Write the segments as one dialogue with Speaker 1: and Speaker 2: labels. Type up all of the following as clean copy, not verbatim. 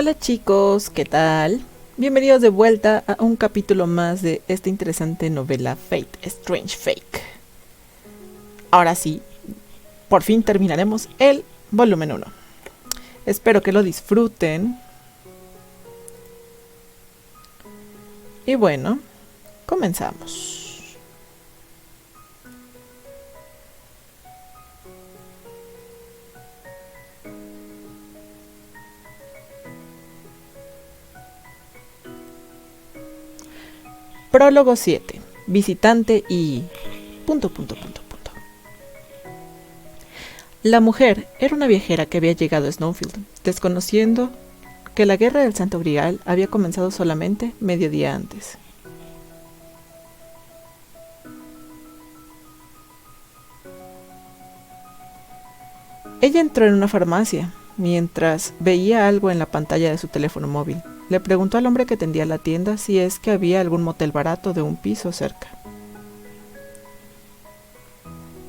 Speaker 1: Hola chicos, ¿qué tal? Bienvenidos de vuelta a un capítulo más de esta interesante novela Fate, Strange Fake. Ahora sí, por fin terminaremos el volumen 1. Espero que lo disfruten. Y bueno, comenzamos. Prólogo 7. Visitante y... punto. La mujer era una viajera que había llegado a Snowfield, desconociendo que la guerra del Santo Grial había comenzado solamente medio día antes. Ella entró en una farmacia, mientras veía algo en la pantalla de su teléfono móvil. Le preguntó al hombre que tendía la tienda si es que había algún motel barato de un piso cerca.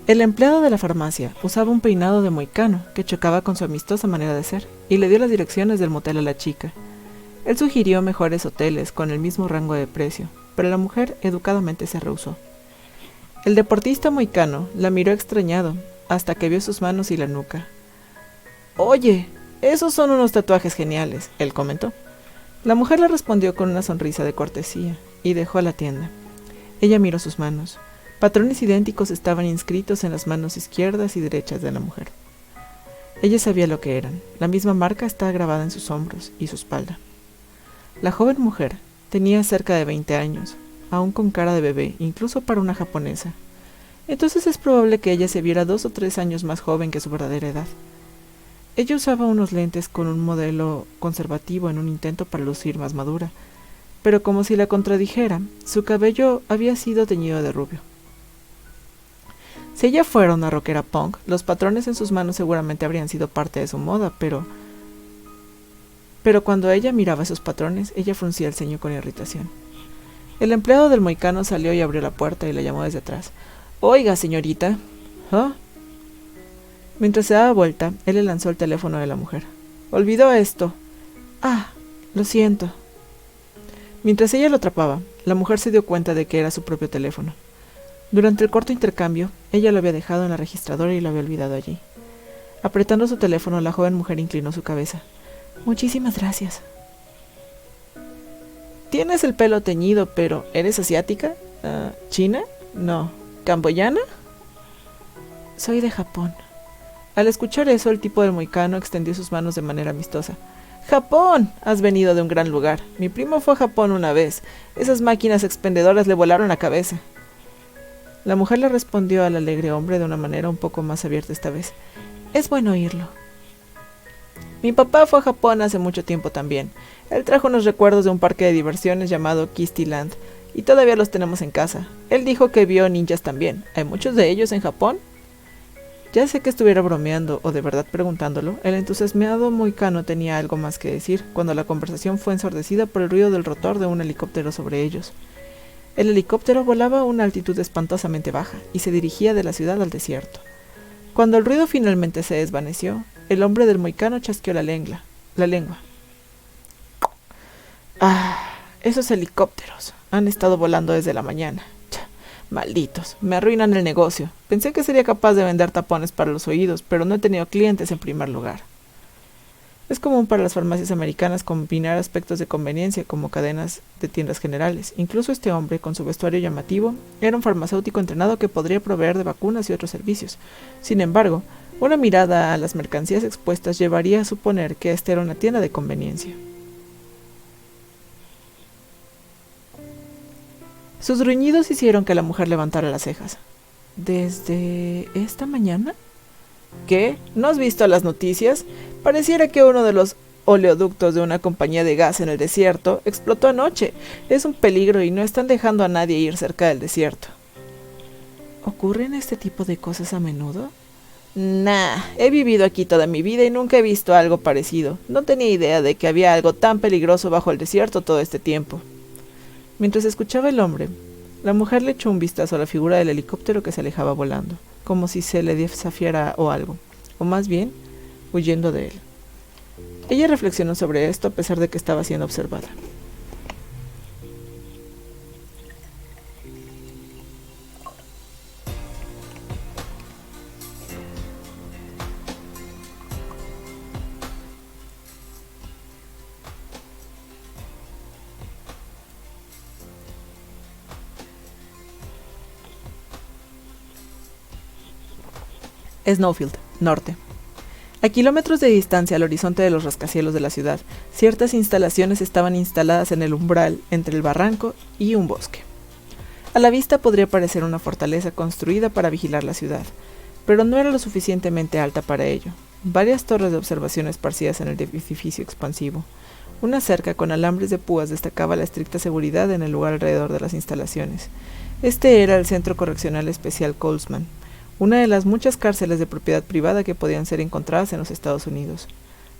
Speaker 1: El empleado de la farmacia usaba un peinado de mohicano que chocaba con su amistosa manera de ser, y le dio las direcciones del motel a la chica. Él sugirió mejores hoteles con el mismo rango de precio, pero la mujer educadamente se rehusó. El deportista mohicano la miró extrañado, hasta que vio sus manos y la nuca. «Oye, esos son unos tatuajes geniales», él comentó. La mujer le respondió con una sonrisa de cortesía, y dejó la tienda. Ella miró sus manos. Patrones idénticos estaban inscritos en las manos izquierdas y derechas de la mujer. Ella sabía lo que eran. La misma marca estaba grabada en sus hombros y su espalda. La joven mujer tenía cerca de 20 años, aún con cara de bebé, incluso para una japonesa. Entonces es probable que ella se viera 2 o 3 años más joven que su verdadera edad. Ella usaba unos lentes con un modelo conservativo en un intento para lucir más madura, pero como si la contradijera, su cabello había sido teñido de rubio. Si ella fuera una rockera punk, los patrones en sus manos seguramente habrían sido parte de su moda, pero cuando ella miraba esos patrones, ella fruncía el ceño con irritación. El empleado del mohicano salió y abrió la puerta y la llamó desde atrás. «Oiga, señorita». «¿Ah?» Mientras se daba vuelta, él le lanzó el teléfono de la mujer. «Olvidó esto». «Ah, lo siento». Mientras ella lo atrapaba, la mujer se dio cuenta de que era su propio teléfono. Durante el corto intercambio, ella lo había dejado en la registradora y lo había olvidado allí. Apretando su teléfono, la joven mujer inclinó su cabeza. «Muchísimas gracias». «Tienes el pelo teñido, pero ¿eres asiática? ¿China? No. ¿Camboyana?» «Soy de Japón». Al escuchar eso, el tipo del mohicano extendió sus manos de manera amistosa. «¡Japón! Has venido de un gran lugar. Mi primo fue a Japón una vez. Esas máquinas expendedoras le volaron la cabeza». La mujer le respondió al alegre hombre de una manera un poco más abierta esta vez. «Es bueno oírlo». «Mi papá fue a Japón hace mucho tiempo también. Él trajo unos recuerdos de un parque de diversiones llamado Kistiland, y todavía los tenemos en casa. Él dijo que vio ninjas también. ¿Hay muchos de ellos en Japón?» Ya sé que estuviera bromeando o de verdad preguntándolo, el entusiasmado mohicano tenía algo más que decir cuando la conversación fue ensordecida por el ruido del rotor de un helicóptero sobre ellos. El helicóptero volaba a una altitud espantosamente baja y se dirigía de la ciudad al desierto. Cuando el ruido finalmente se desvaneció, el hombre del mohicano chasqueó la lengua. «Ah, esos helicópteros han estado volando desde la mañana. Malditos, me arruinan el negocio. Pensé que sería capaz de vender tapones para los oídos, pero no he tenido clientes en primer lugar». Es común para las farmacias americanas combinar aspectos de conveniencia como cadenas de tiendas generales. Incluso este hombre, con su vestuario llamativo, era un farmacéutico entrenado que podría proveer de vacunas y otros servicios. Sin embargo, una mirada a las mercancías expuestas llevaría a suponer que esta era una tienda de conveniencia. Sus gruñidos hicieron que la mujer levantara las cejas. «¿Desde esta mañana?» «¿Qué? ¿No has visto las noticias? Pareciera que uno de los oleoductos de una compañía de gas en el desierto explotó anoche. Es un peligro y no están dejando a nadie ir cerca del desierto». «¿Ocurren este tipo de cosas a menudo?» «Nah, he vivido aquí toda mi vida y nunca he visto algo parecido. No tenía idea de que había algo tan peligroso bajo el desierto todo este tiempo». Mientras escuchaba el hombre, la mujer le echó un vistazo a la figura del helicóptero que se alejaba volando, como si se le desafiara o algo, o más bien, huyendo de él. Ella reflexionó sobre esto a pesar de que estaba siendo observada. Snowfield, norte. A kilómetros de distancia al horizonte de los rascacielos de la ciudad, ciertas instalaciones estaban instaladas en el umbral entre el barranco y un bosque. A la vista podría parecer una fortaleza construida para vigilar la ciudad, pero no era lo suficientemente alta para ello. Varias torres de observación esparcidas en el edificio expansivo. Una cerca con alambres de púas destacaba la estricta seguridad en el lugar alrededor de las instalaciones. Este era el Centro Correccional Especial Colesman, una de las muchas cárceles de propiedad privada que podían ser encontradas en los Estados Unidos.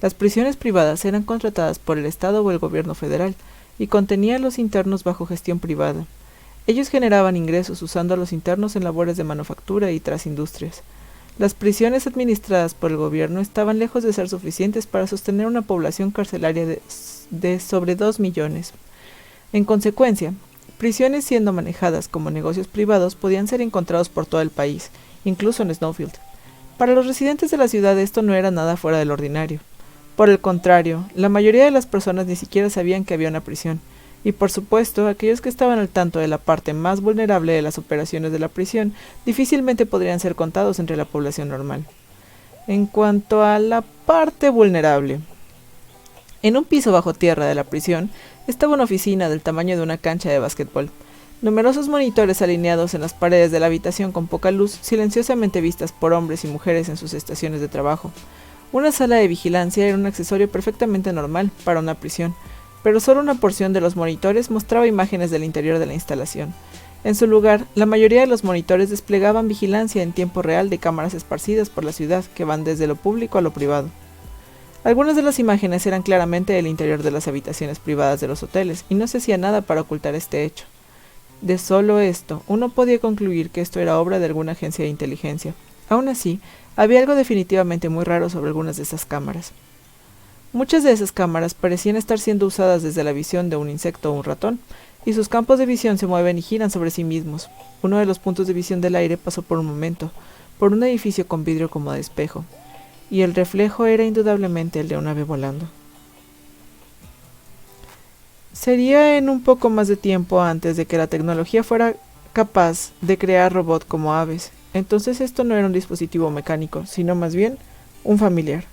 Speaker 1: Las prisiones privadas eran contratadas por el Estado o el gobierno federal y contenían a los internos bajo gestión privada. Ellos generaban ingresos usando a los internos en labores de manufactura y tras industrias. Las prisiones administradas por el gobierno estaban lejos de ser suficientes para sostener una población carcelaria de sobre 2 millones. En consecuencia, prisiones siendo manejadas como negocios privados podían ser encontrados por todo el país, incluso en Snowfield. Para los residentes de la ciudad esto no era nada fuera del ordinario. Por el contrario, la mayoría de las personas ni siquiera sabían que había una prisión, y por supuesto, aquellos que estaban al tanto de la parte más vulnerable de las operaciones de la prisión difícilmente podrían ser contados entre la población normal. En cuanto a la parte vulnerable, en un piso bajo tierra de la prisión estaba una oficina del tamaño de una cancha de básquetbol. Numerosos monitores alineados en las paredes de la habitación con poca luz, silenciosamente vistas por hombres y mujeres en sus estaciones de trabajo. Una sala de vigilancia era un accesorio perfectamente normal para una prisión, pero solo una porción de los monitores mostraba imágenes del interior de la instalación. En su lugar, la mayoría de los monitores desplegaban vigilancia en tiempo real de cámaras esparcidas por la ciudad que van desde lo público a lo privado. Algunas de las imágenes eran claramente del interior de las habitaciones privadas de los hoteles, y no se hacía nada para ocultar este hecho. De solo esto, uno podía concluir que esto era obra de alguna agencia de inteligencia. Aún así, había algo definitivamente muy raro sobre algunas de esas cámaras. Muchas de esas cámaras parecían estar siendo usadas desde la visión de un insecto o un ratón, y sus campos de visión se mueven y giran sobre sí mismos. Uno de los puntos de visión del aire pasó por un momento, por un edificio con vidrio como de espejo, y el reflejo era indudablemente el de un ave volando. Sería en un poco más de tiempo antes de que la tecnología fuera capaz de crear robots como aves. Entonces esto no era un dispositivo mecánico, sino más bien un familiar.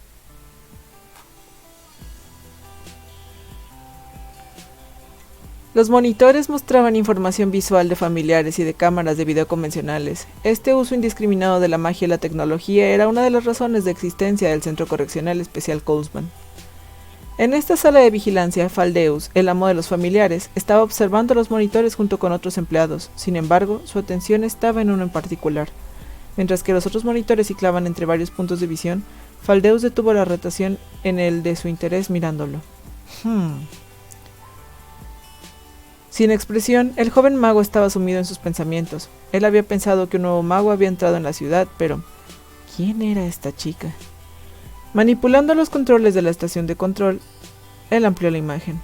Speaker 1: Los monitores mostraban información visual de familiares y de cámaras de video convencionales. Este uso indiscriminado de la magia y la tecnología era una de las razones de existencia del Centro Correccional Especial Colesman. En esta sala de vigilancia, Faldeus, el amo de los familiares, estaba observando los monitores junto con otros empleados. Sin embargo, su atención estaba en uno en particular. Mientras que los otros monitores ciclaban entre varios puntos de visión, Faldeus detuvo la rotación en el de su interés mirándolo. Sin expresión, el joven mago estaba sumido en sus pensamientos. Él había pensado que un nuevo mago había entrado en la ciudad, pero ¿quién era esta chica? Manipulando los controles de la estación de control, él amplió la imagen.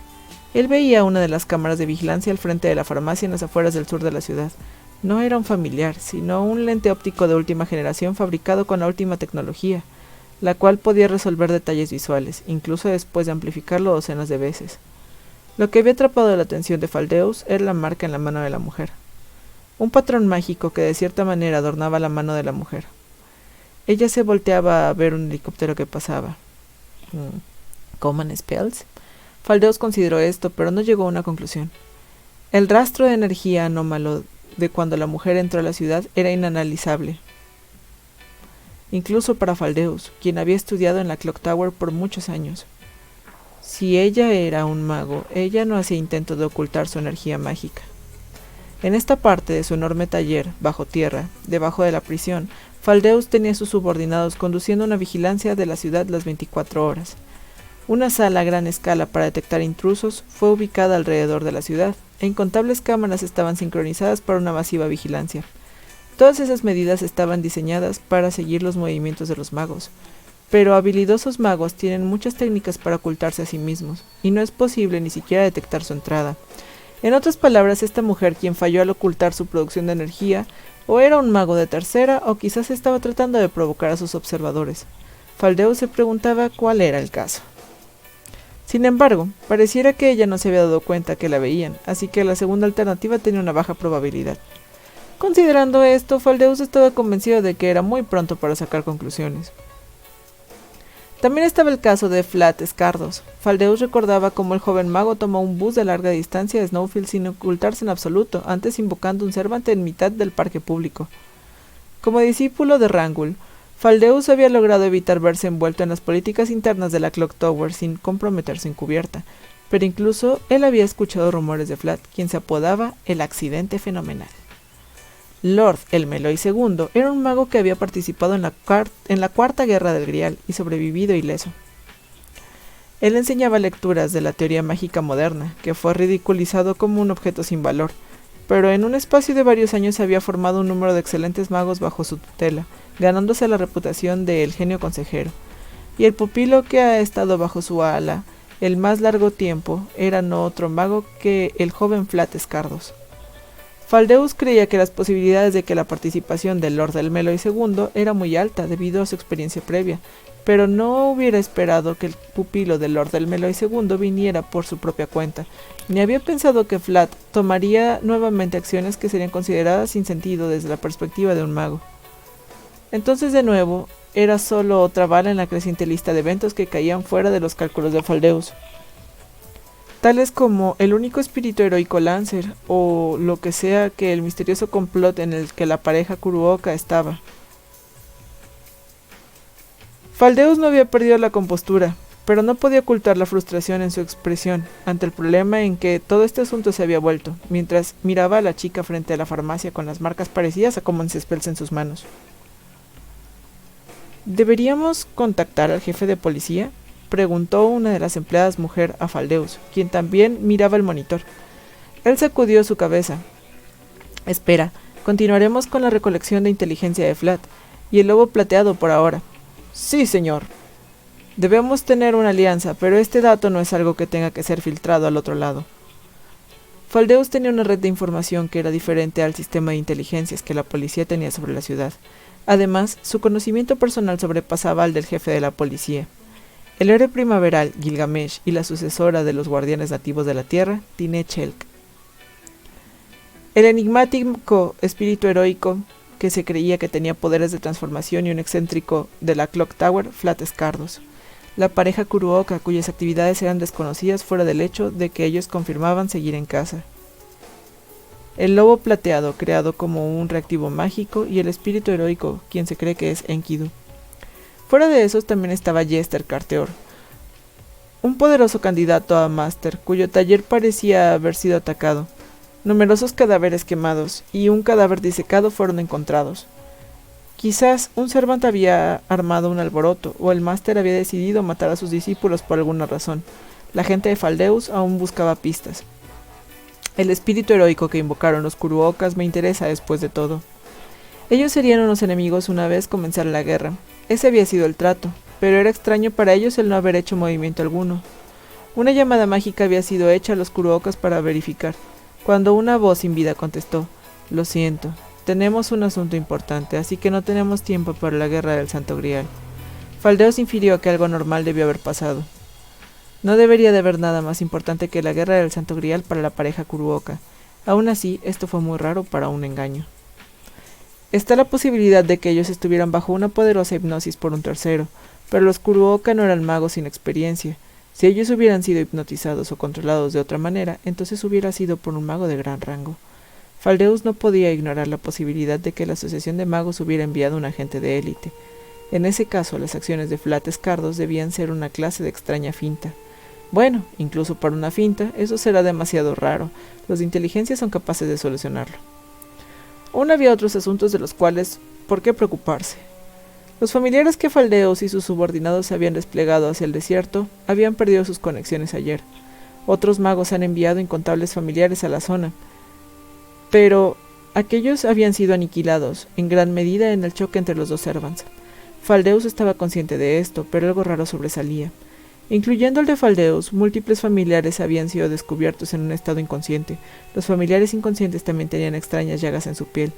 Speaker 1: Él veía una de las cámaras de vigilancia al frente de la farmacia en las afueras del sur de la ciudad. No era un familiar, sino un lente óptico de última generación fabricado con la última tecnología, la cual podía resolver detalles visuales, incluso después de amplificarlo docenas de veces. Lo que había atrapado la atención de Faldeus era la marca en la mano de la mujer. Un patrón mágico que de cierta manera adornaba la mano de la mujer. Ella se volteaba a ver un helicóptero que pasaba. ¿Common spells? Faldeus consideró esto, pero no llegó a una conclusión. El rastro de energía anómalo de cuando la mujer entró a la ciudad era inanalizable. Incluso para Faldeus, quien había estudiado en la Clock Tower por muchos años. Si ella era un mago, ella no hacía intento de ocultar su energía mágica. En esta parte de su enorme taller, bajo tierra, debajo de la prisión, Faldeus tenía a sus subordinados conduciendo una vigilancia de la ciudad las 24 horas. Una sala a gran escala para detectar intrusos fue ubicada alrededor de la ciudad, e incontables cámaras estaban sincronizadas para una masiva vigilancia. Todas esas medidas estaban diseñadas para seguir los movimientos de los magos, pero habilidosos magos tienen muchas técnicas para ocultarse a sí mismos, y no es posible ni siquiera detectar su entrada. En otras palabras, esta mujer, quien falló al ocultar su producción de energía, o era un mago de tercera, o quizás estaba tratando de provocar a sus observadores. Faldeus se preguntaba cuál era el caso. Sin embargo, pareciera que ella no se había dado cuenta que la veían, así que la segunda alternativa tenía una baja probabilidad. Considerando esto, Faldeus estaba convencido de que era muy pronto para sacar conclusiones. También estaba el caso de Flat Scardos. Faldeus recordaba cómo el joven mago tomó un bus de larga distancia a Snowfield sin ocultarse en absoluto, antes invocando un Servant en mitad del parque público. Como discípulo de Rangul, Faldeus había logrado evitar verse envuelto en las políticas internas de la Clock Tower sin comprometerse encubierta, pero incluso él había escuchado rumores de Flat, quien se apodaba el Accidente Fenomenal. Lord el Meloy II era un mago que había participado en la Cuarta Guerra del Grial y sobrevivido ileso. Él enseñaba lecturas de la teoría mágica moderna, que fue ridiculizado como un objeto sin valor, pero en un espacio de varios años había formado un número de excelentes magos bajo su tutela, ganándose la reputación de el genio consejero. Y el pupilo que ha estado bajo su ala el más largo tiempo era no otro mago que el joven Flat Scardos. Faldeus creía que las posibilidades de que la participación del Lord del Meloy II era muy alta debido a su experiencia previa, pero no hubiera esperado que el pupilo del Lord del Meloy II viniera por su propia cuenta, ni había pensado que Flat tomaría nuevamente acciones que serían consideradas sin sentido desde la perspectiva de un mago. Entonces, de nuevo, era solo otra bala en la creciente lista de eventos que caían fuera de los cálculos de Faldeus, tales como el único espíritu heroico Lancer, o lo que sea que el misterioso complot en el que la pareja Kuruoka estaba. Faldeus no había perdido la compostura, pero no podía ocultar la frustración en su expresión ante el problema en que todo este asunto se había vuelto, mientras miraba a la chica frente a la farmacia con las marcas parecidas a Common Spells en sus manos. ¿Deberíamos contactar al jefe de policía?, preguntó una de las empleadas mujer a Faldeus, quien también miraba el monitor. Él sacudió su cabeza. Espera, continuaremos con la recolección de inteligencia de Flat, y el lobo plateado por ahora. Sí, señor. Debemos tener una alianza, pero este dato no es algo que tenga que ser filtrado al otro lado. Faldeus tenía una red de información que era diferente al sistema de inteligencias que la policía tenía sobre la ciudad. Además, su conocimiento personal sobrepasaba al del jefe de la policía. El héroe primaveral, Gilgamesh, y la sucesora de los guardianes nativos de la tierra, Tinechelk. El enigmático espíritu heroico, que se creía que tenía poderes de transformación, y un excéntrico de la Clock Tower, Flat Scardos. La pareja Kuruoka, cuyas actividades eran desconocidas fuera del hecho de que ellos confirmaban seguir en casa. El lobo plateado, creado como un reactivo mágico, y el espíritu heroico, quien se cree que es Enkidu. Fuera de esos también estaba Jester Carteor, un poderoso candidato a Master, cuyo taller parecía haber sido atacado. Numerosos cadáveres quemados y un cadáver disecado fueron encontrados. Quizás un Servant había armado un alboroto, o el Master había decidido matar a sus discípulos por alguna razón. La gente de Faldeus aún buscaba pistas. El espíritu heroico que invocaron los Kuruokas me interesa después de todo. Ellos serían unos enemigos una vez comenzara la guerra. Ese había sido el trato, pero era extraño para ellos el no haber hecho movimiento alguno. Una llamada mágica había sido hecha a los Kuruokas para verificar, cuando una voz sin vida contestó: «Lo siento, tenemos un asunto importante, así que no tenemos tiempo para la guerra del Santo Grial». Faldeus infirió que algo normal debió haber pasado. No debería de haber nada más importante que la guerra del Santo Grial para la pareja Kuruoka. Aún así, esto fue muy raro para un engaño. Está la posibilidad de que ellos estuvieran bajo una poderosa hipnosis por un tercero, pero los Kuruoka no eran magos sin experiencia. Si ellos hubieran sido hipnotizados o controlados de otra manera, entonces hubiera sido por un mago de gran rango. Faldeus no podía ignorar la posibilidad de que la Asociación de Magos hubiera enviado un agente de élite. En ese caso, las acciones de Flat Scardos debían ser una clase de extraña finta. Bueno, incluso para una finta, eso será demasiado raro. Los de inteligencia son capaces de solucionarlo. Aún había otros asuntos de los cuales, ¿por qué preocuparse? Los familiares que Faldeus y sus subordinados se habían desplegado hacia el desierto habían perdido sus conexiones ayer. Otros magos han enviado incontables familiares a la zona, pero aquellos habían sido aniquilados, en gran medida en el choque entre los dos Servants. Faldeus estaba consciente de esto, pero algo raro sobresalía. Incluyendo el de Faldeus, múltiples familiares habían sido descubiertos en un estado inconsciente. Los familiares inconscientes también tenían extrañas llagas en su piel.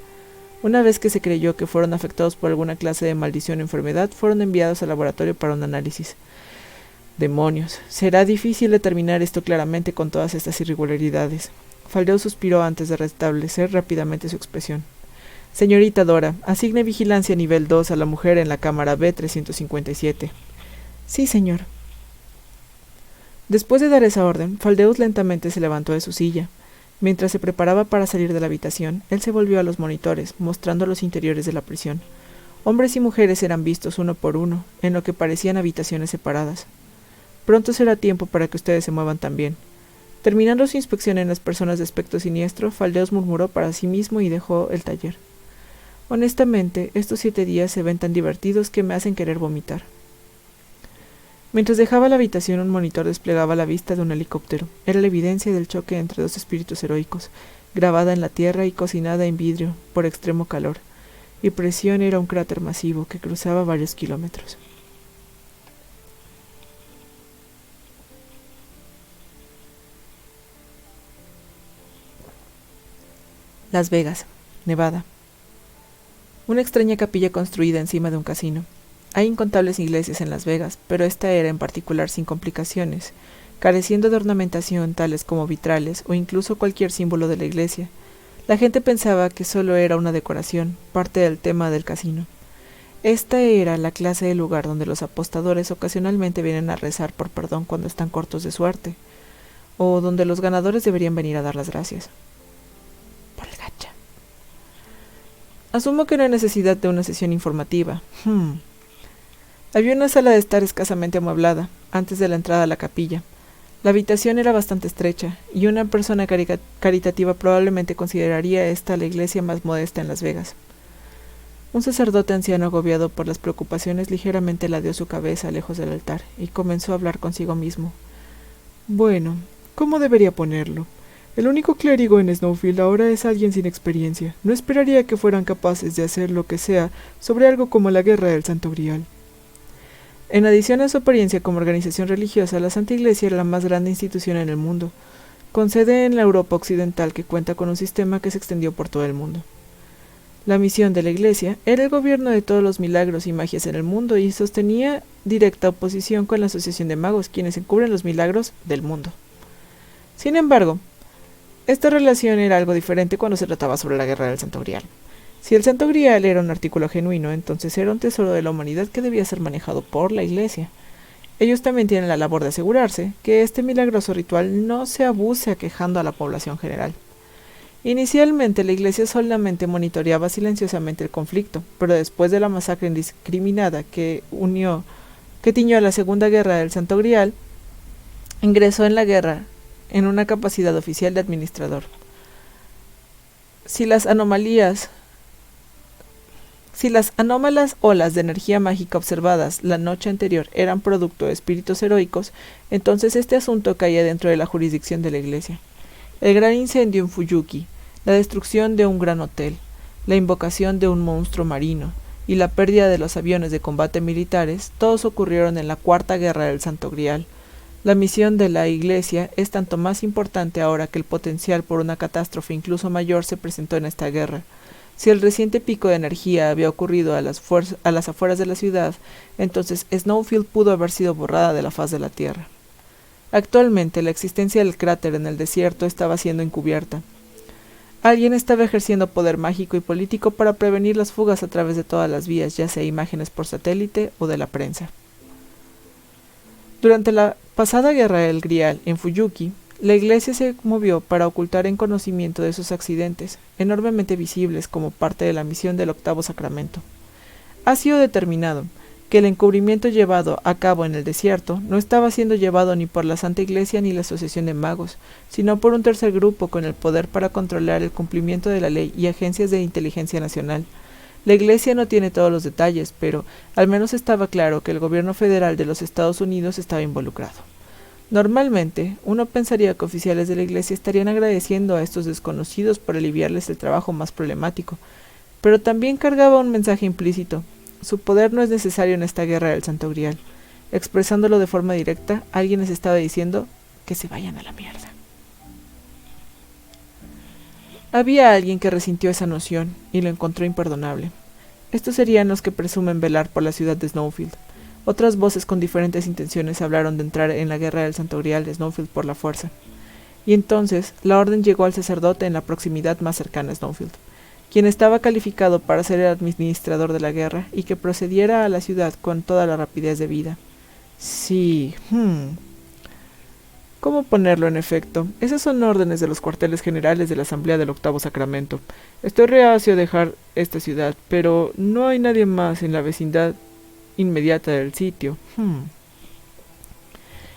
Speaker 1: Una vez que se creyó que fueron afectados por alguna clase de maldición o enfermedad, fueron enviados al laboratorio para un análisis. Demonios, será difícil determinar esto claramente con todas estas irregularidades. Faldeus suspiró antes de restablecer rápidamente su expresión. Señorita Dora, asigne vigilancia nivel 2 a la mujer en la cámara B357. Sí, señor. Después de dar esa orden, Faldeus lentamente se levantó de su silla. Mientras se preparaba para salir de la habitación, él se volvió a los monitores, mostrando los interiores de la prisión. Hombres y mujeres eran vistos uno por uno, en lo que parecían habitaciones separadas. Pronto será tiempo para que ustedes se muevan también. Terminando su inspección en las personas de aspecto siniestro, Faldeus murmuró para sí mismo y dejó el taller. Honestamente, estos 7 días se ven tan divertidos que me hacen querer vomitar. Mientras dejaba la habitación, un monitor desplegaba la vista de un helicóptero. Era la evidencia del choque entre dos espíritus heroicos, grabada en la tierra y cocinada en vidrio por extremo calor. Y presión era un cráter masivo que cruzaba varios kilómetros. Las Vegas, Nevada. Una extraña capilla construida encima de un casino. Hay incontables iglesias en Las Vegas, pero esta era en particular sin complicaciones, careciendo de ornamentación tales como vitrales o incluso cualquier símbolo de la iglesia. La gente pensaba que solo era una decoración, parte del tema del casino. Esta era la clase de lugar donde los apostadores ocasionalmente vienen a rezar por perdón cuando están cortos de suerte, o donde los ganadores deberían venir a dar las gracias. Por el gacha. Asumo que no hay necesidad de una sesión informativa. Había una sala de estar escasamente amueblada, antes de la entrada a la capilla. La habitación era bastante estrecha, y una persona caritativa probablemente consideraría esta la iglesia más modesta en Las Vegas. Un sacerdote anciano agobiado por las preocupaciones ligeramente ladeó su cabeza lejos del altar, y comenzó a hablar consigo mismo. Bueno, ¿cómo debería ponerlo? El único clérigo en Snowfield ahora es alguien sin experiencia. No esperaría que fueran capaces de hacer lo que sea sobre algo como la Guerra del Santo Grial. En adición a su apariencia como organización religiosa, la Santa Iglesia era la más grande institución en el mundo, con sede en la Europa occidental que cuenta con un sistema que se extendió por todo el mundo. La misión de la Iglesia era el gobierno de todos los milagros y magias en el mundo y sostenía directa oposición con la Asociación de Magos, quienes encubren los milagros del mundo. Sin embargo, esta relación era algo diferente cuando se trataba sobre la Guerra del Santo Grial. Si el Santo Grial era un artículo genuino, entonces era un tesoro de la humanidad que debía ser manejado por la Iglesia. Ellos también tienen la labor de asegurarse que este milagroso ritual no se abuse aquejando a la población general. Inicialmente la Iglesia solamente monitoreaba silenciosamente el conflicto, pero después de la masacre indiscriminada que tiñó a la Segunda Guerra del Santo Grial, ingresó en la guerra en una capacidad oficial de administrador. Si las anómalas olas de energía mágica observadas la noche anterior eran producto de espíritus heroicos, entonces este asunto caía dentro de la jurisdicción de la Iglesia. El gran incendio en Fuyuki, la destrucción de un gran hotel, la invocación de un monstruo marino y la pérdida de los aviones de combate militares, todos ocurrieron en la Cuarta Guerra del Santo Grial. La misión de la Iglesia es tanto más importante ahora que el potencial por una catástrofe incluso mayor se presentó en esta guerra. Si el reciente pico de energía había ocurrido a las afueras de la ciudad, entonces Snowfield pudo haber sido borrada de la faz de la Tierra. Actualmente, la existencia del cráter en el desierto estaba siendo encubierta. Alguien estaba ejerciendo poder mágico y político para prevenir las fugas a través de todas las vías, ya sea imágenes por satélite o de la prensa. Durante la pasada Guerra del Grial en Fuyuki, la Iglesia se movió para ocultar en conocimiento de esos accidentes, enormemente visibles como parte de la misión del octavo sacramento. Ha sido determinado que el encubrimiento llevado a cabo en el desierto no estaba siendo llevado ni por la Santa Iglesia ni la Asociación de Magos, sino por un tercer grupo con el poder para controlar el cumplimiento de la ley y agencias de inteligencia nacional. La Iglesia no tiene todos los detalles, pero al menos estaba claro que el gobierno federal de los Estados Unidos estaba involucrado. Normalmente, uno pensaría que oficiales de la Iglesia estarían agradeciendo a estos desconocidos por aliviarles el trabajo más problemático, pero también cargaba un mensaje implícito. Su poder no es necesario en esta guerra del Santo Grial. Expresándolo de forma directa, alguien les estaba diciendo que se vayan a la mierda. Había alguien que resintió esa noción y lo encontró imperdonable. Estos serían los que presumen velar por la ciudad de Snowfield. Otras voces con diferentes intenciones hablaron de entrar en la guerra del Santo Grial de Snowfield por la fuerza. Y entonces la orden llegó al sacerdote en la proximidad más cercana a Snowfield, quien estaba calificado para ser el administrador de la guerra y que procediera a la ciudad con toda la rapidez debida. Sí, ¿cómo ponerlo en efecto? Esas son órdenes de los cuarteles generales de la Asamblea del Octavo Sacramento. Estoy reacio a dejar esta ciudad, pero no hay nadie más en la vecindad inmediata del sitio.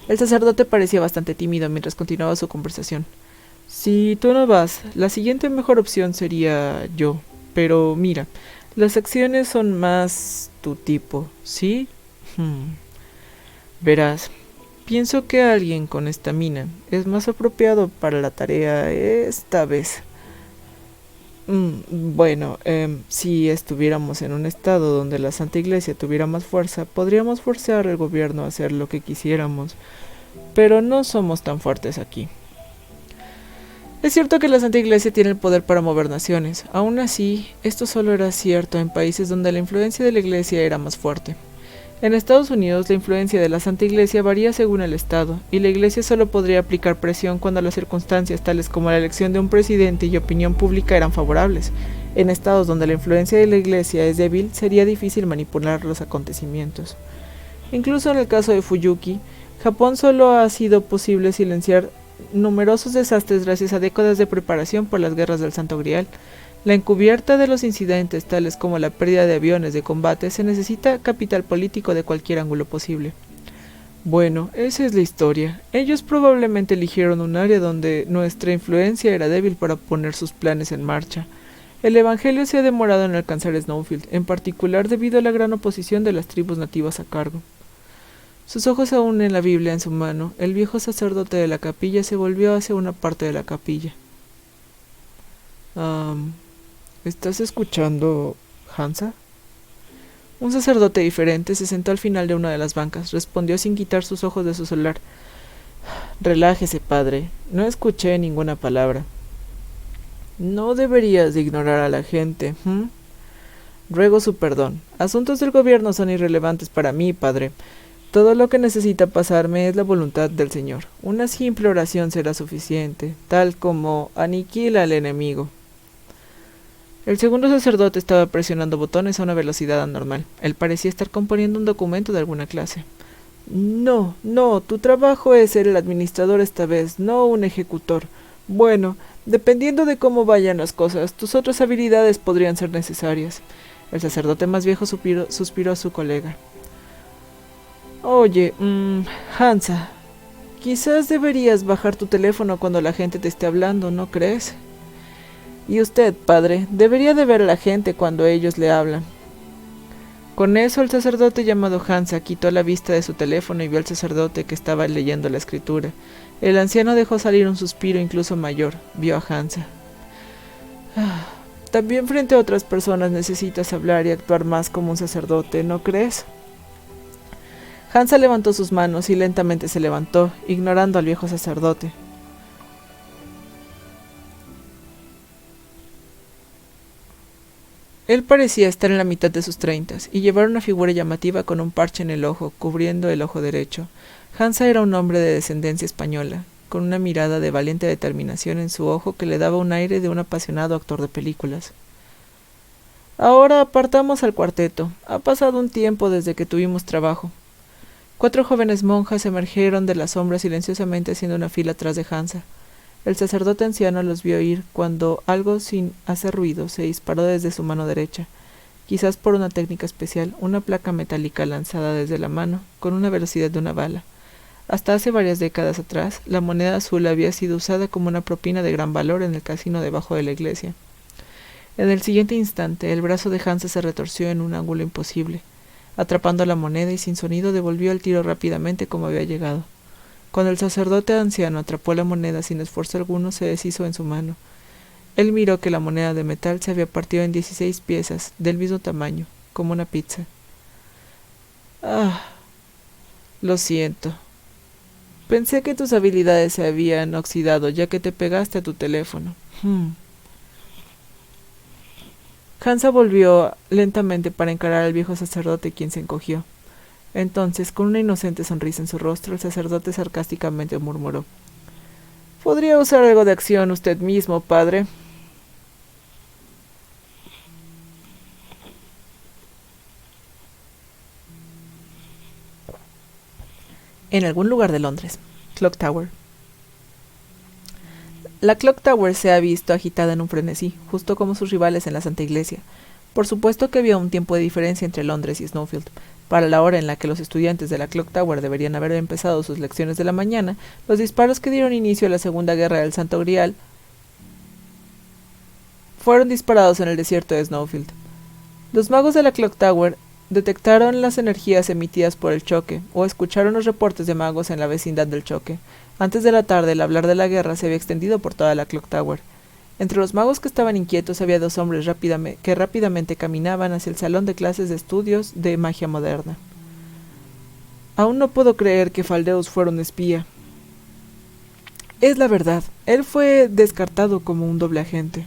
Speaker 1: El sacerdote parecía bastante tímido mientras continuaba su conversación. Si tú no vas, la siguiente mejor opción sería yo. Pero mira, las acciones son más tu tipo, ¿sí? Verás, pienso que alguien con estamina es más apropiado para la tarea esta vez. Bueno, si estuviéramos en un estado donde la Santa Iglesia tuviera más fuerza, podríamos forzar al gobierno a hacer lo que quisiéramos, pero no somos tan fuertes aquí. Es cierto que la Santa Iglesia tiene el poder para mover naciones. Aún así, esto solo era cierto en países donde la influencia de la Iglesia era más fuerte. En Estados Unidos, la influencia de la Santa Iglesia varía según el estado, y la Iglesia solo podría aplicar presión cuando las circunstancias tales como la elección de un presidente y opinión pública eran favorables. En estados donde la influencia de la Iglesia es débil, sería difícil manipular los acontecimientos. Incluso en el caso de Fuyuki, Japón solo ha sido posible silenciar numerosos desastres gracias a décadas de preparación por las guerras del Santo Grial. La encubierta de los incidentes tales como la pérdida de aviones de combate se necesita capital político de cualquier ángulo posible. Bueno, esa es la historia. Ellos probablemente eligieron un área donde nuestra influencia era débil para poner sus planes en marcha. El evangelio se ha demorado en alcanzar Snowfield, en particular debido a la gran oposición de las tribus nativas a cargo. Sus ojos aún en la Biblia en su mano, el viejo sacerdote de la capilla se volvió hacia una parte de la capilla. ¿Estás escuchando, Hansa? Un sacerdote diferente se sentó al final de una de las bancas. Respondió sin quitar sus ojos de su celular. Relájese, padre. No escuché ninguna palabra. No deberías de ignorar a la gente. Ruego su perdón. Asuntos del gobierno son irrelevantes para mí, padre. Todo lo que necesita pasarme es la voluntad del Señor. Una simple oración será suficiente, tal como aniquila al enemigo. El segundo sacerdote estaba presionando botones a una velocidad anormal. Él parecía estar componiendo un documento de alguna clase. No, tu trabajo es ser el administrador esta vez, no un ejecutor. Bueno, dependiendo de cómo vayan las cosas, tus otras habilidades podrían ser necesarias. El sacerdote más viejo suspiró a su colega. Oye, Hansa, quizás deberías bajar tu teléfono cuando la gente te esté hablando, ¿no crees? Y usted, padre, debería de ver a la gente cuando ellos le hablan. Con eso el sacerdote llamado Hansa quitó la vista de su teléfono y vio al sacerdote que estaba leyendo la escritura. El anciano dejó salir un suspiro incluso mayor. Vio a Hansa. También frente a otras personas necesitas hablar y actuar más como un sacerdote, ¿no crees? Hansa levantó sus manos y lentamente se levantó, ignorando al viejo sacerdote. Él parecía estar en la mitad de sus 30 y llevar una figura llamativa con un parche en el ojo, cubriendo el ojo derecho. Hansa era un hombre de descendencia española, con una mirada de valiente determinación en su ojo que le daba un aire de un apasionado actor de películas. Ahora apartamos al cuarteto. Ha pasado un tiempo desde que tuvimos trabajo. 4 jóvenes monjas emergieron de la sombra silenciosamente haciendo una fila atrás de Hansa. El sacerdote anciano los vio ir cuando, algo sin hacer ruido, se disparó desde su mano derecha, quizás por una técnica especial, una placa metálica lanzada desde la mano, con una velocidad de una bala. Hasta hace varias décadas atrás, la moneda azul había sido usada como una propina de gran valor en el casino debajo de la iglesia. En el siguiente instante, el brazo de Hansa se retorció en un ángulo imposible. Atrapando la moneda y sin sonido devolvió el tiro rápidamente como había llegado. Cuando el sacerdote anciano atrapó la moneda sin esfuerzo alguno, se deshizo en su mano. Él miró que la moneda de metal se había partido en 16 piezas, del mismo tamaño, como una pizza. Ah, lo siento. Pensé que tus habilidades se habían oxidado ya que te pegaste a tu teléfono. Hansa volvió lentamente para encarar al viejo sacerdote, quien se encogió. Entonces, con una inocente sonrisa en su rostro, el sacerdote sarcásticamente murmuró: «Podría usar algo de acción usted mismo, padre». En algún lugar de Londres. Clock Tower. La Clock Tower se ha visto agitada en un frenesí, justo como sus rivales en la Santa Iglesia. Por supuesto que había un tiempo de diferencia entre Londres y Snowfield. Para la hora en la que los estudiantes de la Clock Tower deberían haber empezado sus lecciones de la mañana, los disparos que dieron inicio a la Segunda Guerra del Santo Grial fueron disparados en el desierto de Snowfield. Los magos de la Clock Tower detectaron las energías emitidas por el choque, o escucharon los reportes de magos en la vecindad del choque. Antes de la tarde, el hablar de la guerra se había extendido por toda la Clock Tower. Entre los magos que estaban inquietos había dos hombres que rápidamente caminaban hacia el salón de clases de estudios de magia moderna. Aún no puedo creer que Faldeus fuera un espía. Es la verdad, él fue descartado como un doble agente.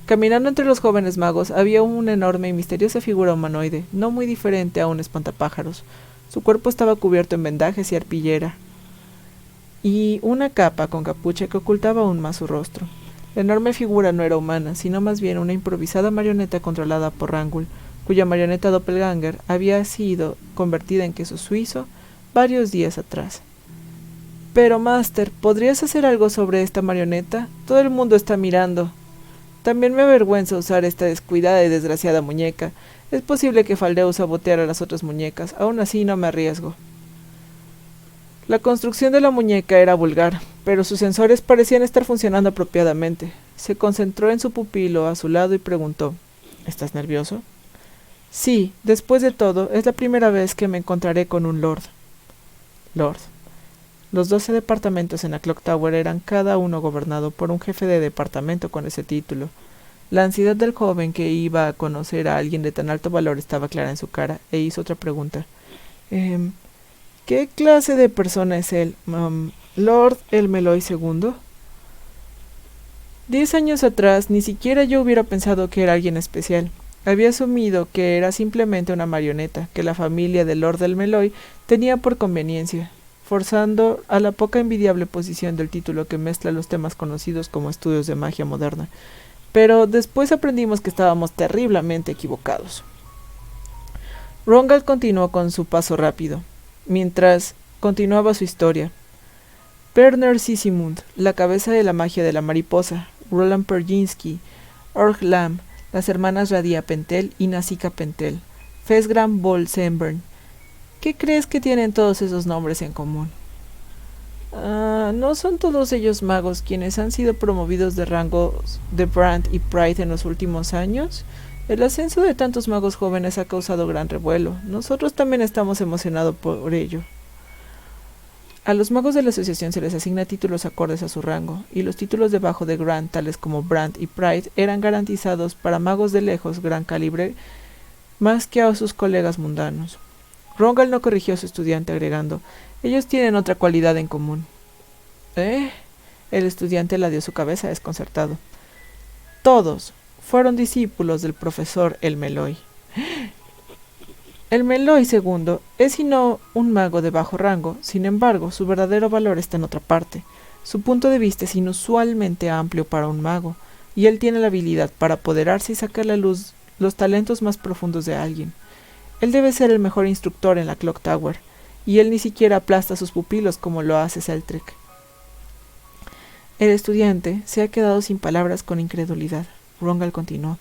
Speaker 1: Caminando entre los jóvenes magos había una enorme y misteriosa figura humanoide, no muy diferente a un espantapájaros. Su cuerpo estaba cubierto en vendajes y arpillera, y una capa con capucha que ocultaba aún más su rostro. La enorme figura no era humana, sino más bien una improvisada marioneta controlada por Rangul, cuya marioneta doppelganger había sido convertida en queso suizo varios días atrás. Pero, Master, ¿podrías hacer algo sobre esta marioneta? Todo el mundo está mirando. También me avergüenza usar esta descuidada y desgraciada muñeca. Es posible que Faldeus saboteara a las otras muñecas, aún así no me arriesgo. La construcción de la muñeca era vulgar, pero sus sensores parecían estar funcionando apropiadamente. Se concentró en su pupilo a su lado y preguntó: ¿Estás nervioso? Sí, después de todo, es la primera vez que me encontraré con un lord. Lord. Los 12 departamentos en la Clock Tower eran cada uno gobernado por un jefe de departamento con ese título. La ansiedad del joven que iba a conocer a alguien de tan alto valor estaba clara en su cara, e hizo otra pregunta. ¿Qué clase de persona es él? ¿Lord Elmeloy II? 10 años atrás ni siquiera yo hubiera pensado que era alguien especial. Había asumido que era simplemente una marioneta que la familia de Lord Elmeloy tenía por conveniencia, forzando a la poca envidiable posición del título que mezcla los temas conocidos como estudios de magia moderna. Pero después aprendimos que estábamos terriblemente equivocados. Rongal continuó con su paso rápido, mientras continuaba su historia. Werner Sisimund, la cabeza de la magia de la mariposa, Roland Perjinsky, Org Lam, las hermanas Radia Pentel y Nassika Pentel, Fesgram Bol Sembern. ¿Qué crees que tienen todos esos nombres en común? ¿No son todos ellos magos quienes han sido promovidos de rangos de Brand y Pride en los últimos años? El ascenso de tantos magos jóvenes ha causado gran revuelo. Nosotros también estamos emocionados por ello. A los magos de la asociación se les asigna títulos acordes a su rango, y los títulos debajo de Grand, tales como Brand y Pride, eran garantizados para magos de lejos gran calibre más que a sus colegas mundanos. Rongal no corrigió a su estudiante agregando: ellos tienen otra cualidad en común. El estudiante ladeó su cabeza desconcertado. Todos fueron discípulos del profesor Elmeloy. Elmeloy II es sino un mago de bajo rango, sin embargo, su verdadero valor está en otra parte. Su punto de vista es inusualmente amplio para un mago, y él tiene la habilidad para apoderarse y sacar a la luz los talentos más profundos de alguien. Él debe ser el mejor instructor en la Clock Tower, y él ni siquiera aplasta a sus pupilos como lo hace Seltrick. El estudiante se ha quedado sin palabras con incredulidad. Rongal continuó: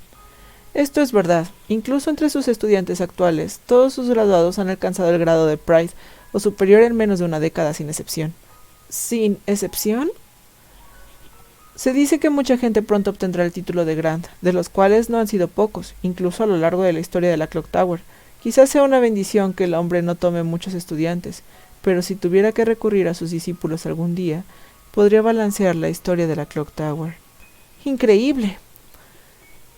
Speaker 1: esto es verdad. Incluso entre sus estudiantes actuales, todos sus graduados han alcanzado el grado de Pride o superior en menos de una década, sin excepción. ¿Sin excepción? Se dice que mucha gente pronto obtendrá el título de Grand, de los cuales no han sido pocos, incluso a lo largo de la historia de la Clock Tower. Quizás sea una bendición que el hombre no tome muchos estudiantes, pero si tuviera que recurrir a sus discípulos algún día, podría balancear la historia de la Clock Tower. ¡Increíble!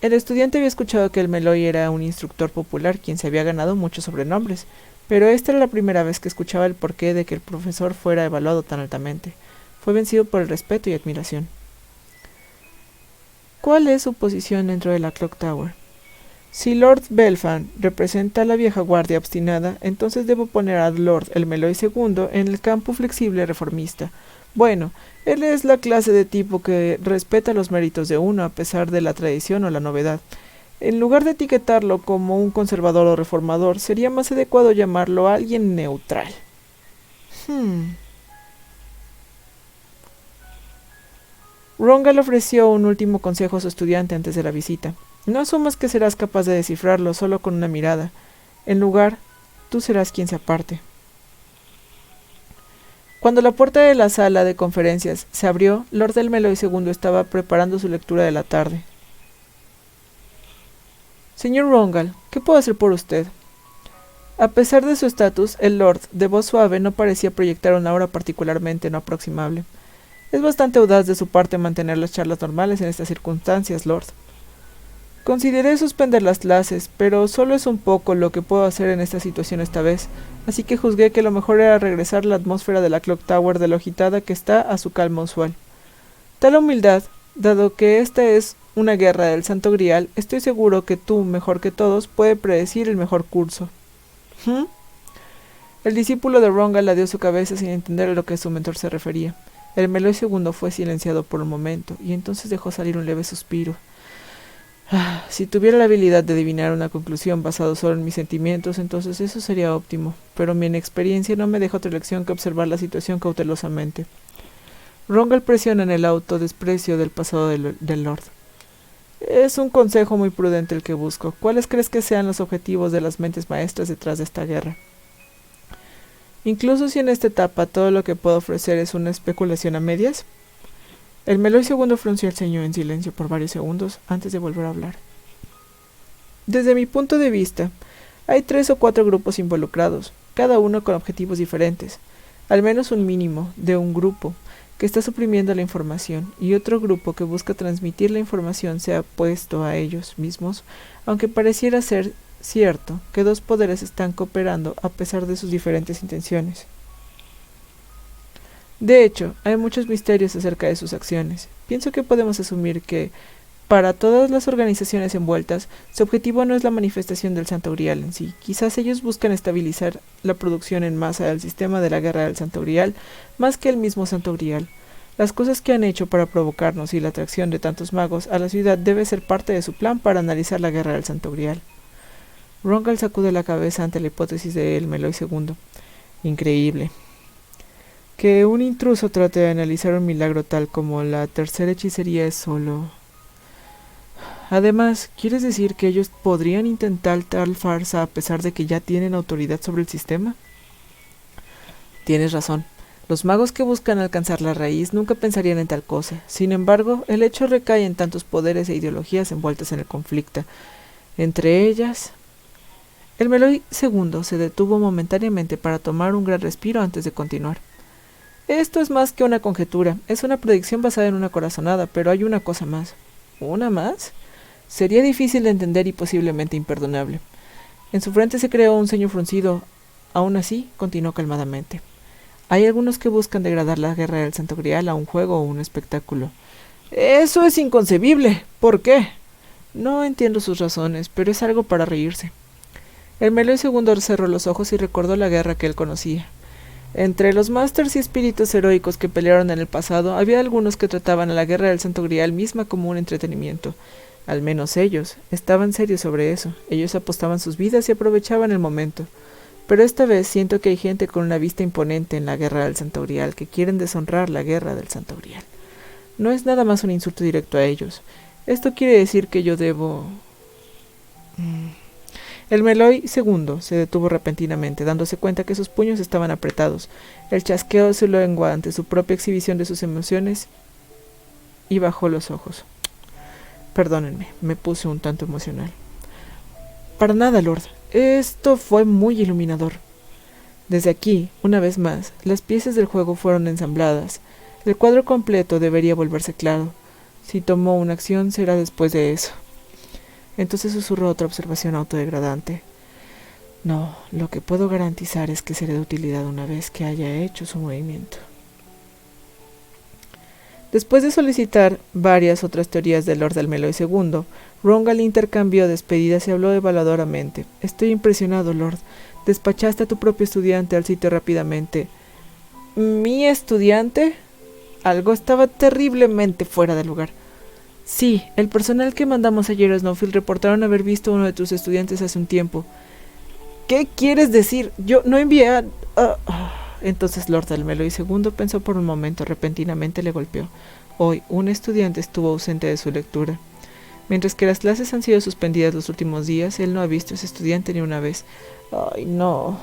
Speaker 1: El estudiante había escuchado que Elmeloy era un instructor popular quien se había ganado muchos sobrenombres, Pero esta era la primera vez que escuchaba el porqué de que el profesor fuera evaluado tan altamente. Fue vencido por el respeto y admiración. ¿Cuál es su posición dentro de la Clock Tower? Si Lord Belfan representa a la vieja guardia obstinada, entonces debo poner a Lord el Meloy II en el campo flexible reformista. Bueno, él es la clase de tipo que respeta los méritos de uno a pesar de la tradición o la novedad. En lugar de etiquetarlo como un conservador o reformador, sería más adecuado llamarlo alguien neutral. Rongal ofreció un último consejo a su estudiante antes de la visita. No asumas que serás capaz de descifrarlo solo con una mirada. En lugar, tú serás quien se aparte. Cuando la puerta de la sala de conferencias se abrió, Lord del Meloy II estaba preparando su lectura de la tarde. Señor Rongal, ¿qué puedo hacer por usted? A pesar de su estatus, el Lord, de voz suave, no parecía proyectar una aura particularmente no aproximable. Es bastante audaz de su parte mantener las charlas normales en estas circunstancias, Lord. Consideré suspender las clases, pero solo es un poco lo que puedo hacer en esta situación esta vez, así que juzgué que lo mejor era regresar la atmósfera de la Clock Tower de lo agitada que está a su calma usual. Tal humildad, dado que esta es una guerra del Santo Grial, estoy seguro que tú, mejor que todos, puedes predecir el mejor curso. El discípulo de Rongal ladeó su cabeza sin entender a lo que su mentor se refería. El Meloy II fue silenciado por un momento, y entonces dejó salir un leve suspiro. Si tuviera la habilidad de adivinar una conclusión basada solo en mis sentimientos, entonces eso sería óptimo, pero mi inexperiencia no me deja otra elección que observar la situación cautelosamente. Rongal presiona en el autodesprecio del pasado del Lord. Es un consejo muy prudente el que busco. ¿Cuáles crees que sean los objetivos de las mentes maestras detrás de esta guerra? Incluso si en esta etapa todo lo que puedo ofrecer es una especulación a medias. El Meloy II frunció el ceño en silencio por varios segundos antes de volver a hablar. Desde mi punto de vista, hay 3 o 4 grupos involucrados, cada uno con objetivos diferentes, al menos un mínimo de un grupo que está suprimiendo la información y otro grupo que busca transmitir la información se ha opuesto a ellos mismos, aunque pareciera ser cierto que 2 poderes están cooperando a pesar de sus diferentes intenciones. De hecho, hay muchos misterios acerca de sus acciones. Pienso que podemos asumir que, para todas las organizaciones envueltas, su objetivo no es la manifestación del Santo Grial en sí. Quizás ellos buscan estabilizar la producción en masa del sistema de la guerra del Santo Grial, más que el mismo Santo Grial. Las cosas que han hecho para provocarnos y la atracción de tantos magos a la ciudad debe ser parte de su plan para analizar la guerra del Santo Grial. Rongal sacude la cabeza ante la hipótesis de el Meloy II. Increíble. Que un intruso trate de analizar un milagro tal como la tercera hechicería es solo... Además, ¿quieres decir que ellos podrían intentar tal farsa a pesar de que ya tienen autoridad sobre el sistema? Tienes razón. Los magos que buscan alcanzar la raíz nunca pensarían en tal cosa. Sin embargo, el hecho recae en tantos poderes e ideologías envueltas en el conflicto. Entre ellas... El Meloy II se detuvo momentáneamente para tomar un gran respiro antes de continuar. Esto es más que una conjetura, es una predicción basada en una corazonada, pero hay una cosa más. ¿Una más? Sería difícil de entender y posiblemente imperdonable. En su frente se creó un ceño fruncido. Aún así, continuó calmadamente. Hay algunos que buscan degradar la guerra del Santo Grial a un juego o un espectáculo. ¡Eso es inconcebible! ¿Por qué? No entiendo sus razones, pero es algo para reírse. El Meloy II cerró los ojos y recordó la guerra que él conocía. Entre los másters y espíritus heroicos que pelearon en el pasado, había algunos que trataban a la guerra del Santo Grial misma como un entretenimiento. Al menos ellos estaban serios sobre eso. Ellos apostaban sus vidas y aprovechaban el momento. Pero esta vez siento que hay gente con una vista imponente en la guerra del Santo Grial que quieren deshonrar la guerra del Santo Grial. No es nada más un insulto directo a ellos. Esto quiere decir que yo debo... El Meloy II se detuvo repentinamente, dándose cuenta que sus puños estaban apretados. El chasqueo de su lengua ante su propia exhibición de sus emociones y bajó los ojos. Perdónenme, me puse un tanto emocional. Para nada, Lord. Esto fue muy iluminador. Desde aquí, una vez más, las piezas del juego fueron ensambladas. El cuadro completo debería volverse claro. Si tomó una acción, será después de eso. Entonces susurró otra observación autodegradante. No, lo que puedo garantizar es que seré de utilidad una vez que haya hecho su movimiento. Después de solicitar varias otras teorías del Lord del Meloy II, Rongal intercambió despedidas y habló evaluadoramente. Estoy impresionado, Lord. Despachaste a tu propio estudiante al sitio rápidamente. ¿Mi estudiante? Algo estaba terriblemente fuera de lugar. Sí, el personal que mandamos ayer a Snowfield reportaron haber visto a uno de tus estudiantes hace un tiempo. ¿Qué quieres decir? Yo no envié a... Entonces Lord del Meloy II pensó por un momento, repentinamente le golpeó. Hoy, un estudiante estuvo ausente de su lectura. Mientras que las clases han sido suspendidas los últimos días, él no ha visto a ese estudiante ni una vez. ¡Ay, no!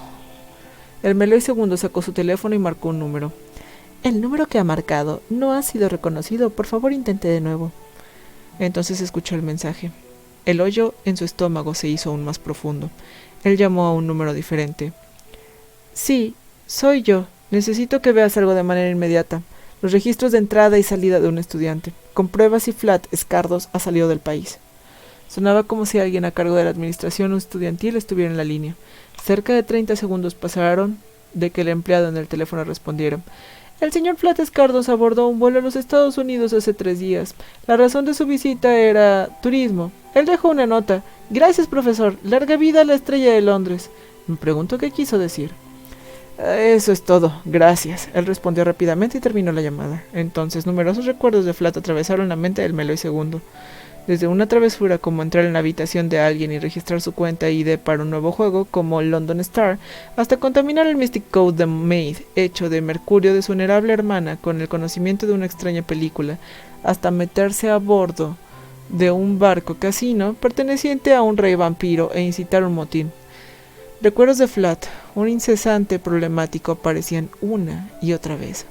Speaker 1: El Meloy II sacó su teléfono y marcó un número. El número que ha marcado no ha sido reconocido. Por favor, intente de nuevo. Entonces escuchó el mensaje. El hoyo en su estómago se hizo aún más profundo. Él llamó a un número diferente. Sí, soy yo. Necesito que veas algo de manera inmediata. Los registros de entrada y salida de un estudiante. Comprueba si Flat Escardos ha salido del país. Sonaba como si alguien a cargo de la administración estudiantil estuviera en la línea. Cerca de 30 segundos pasaron de que el empleado en el teléfono respondiera. El señor Flat Escardos abordó un vuelo a los Estados Unidos hace 3 días. La razón de su visita era turismo. Él dejó una nota. Gracias, profesor. Larga vida a la estrella de Londres. Me pregunto qué quiso decir. Eso es todo, gracias. Él respondió rápidamente y terminó la llamada. Entonces, numerosos recuerdos de Flat atravesaron la mente del Meloy II. Desde una travesura como entrar en la habitación de alguien y registrar su cuenta ID para un nuevo juego como London Star, hasta contaminar el Mystic Code de Maid, hecho de mercurio de su venerable hermana con el conocimiento de una extraña película, hasta meterse a bordo de un barco casino perteneciente a un rey vampiro e incitar un motín. Recuerdos de Flat, un incesante problemático, aparecían una y otra vez.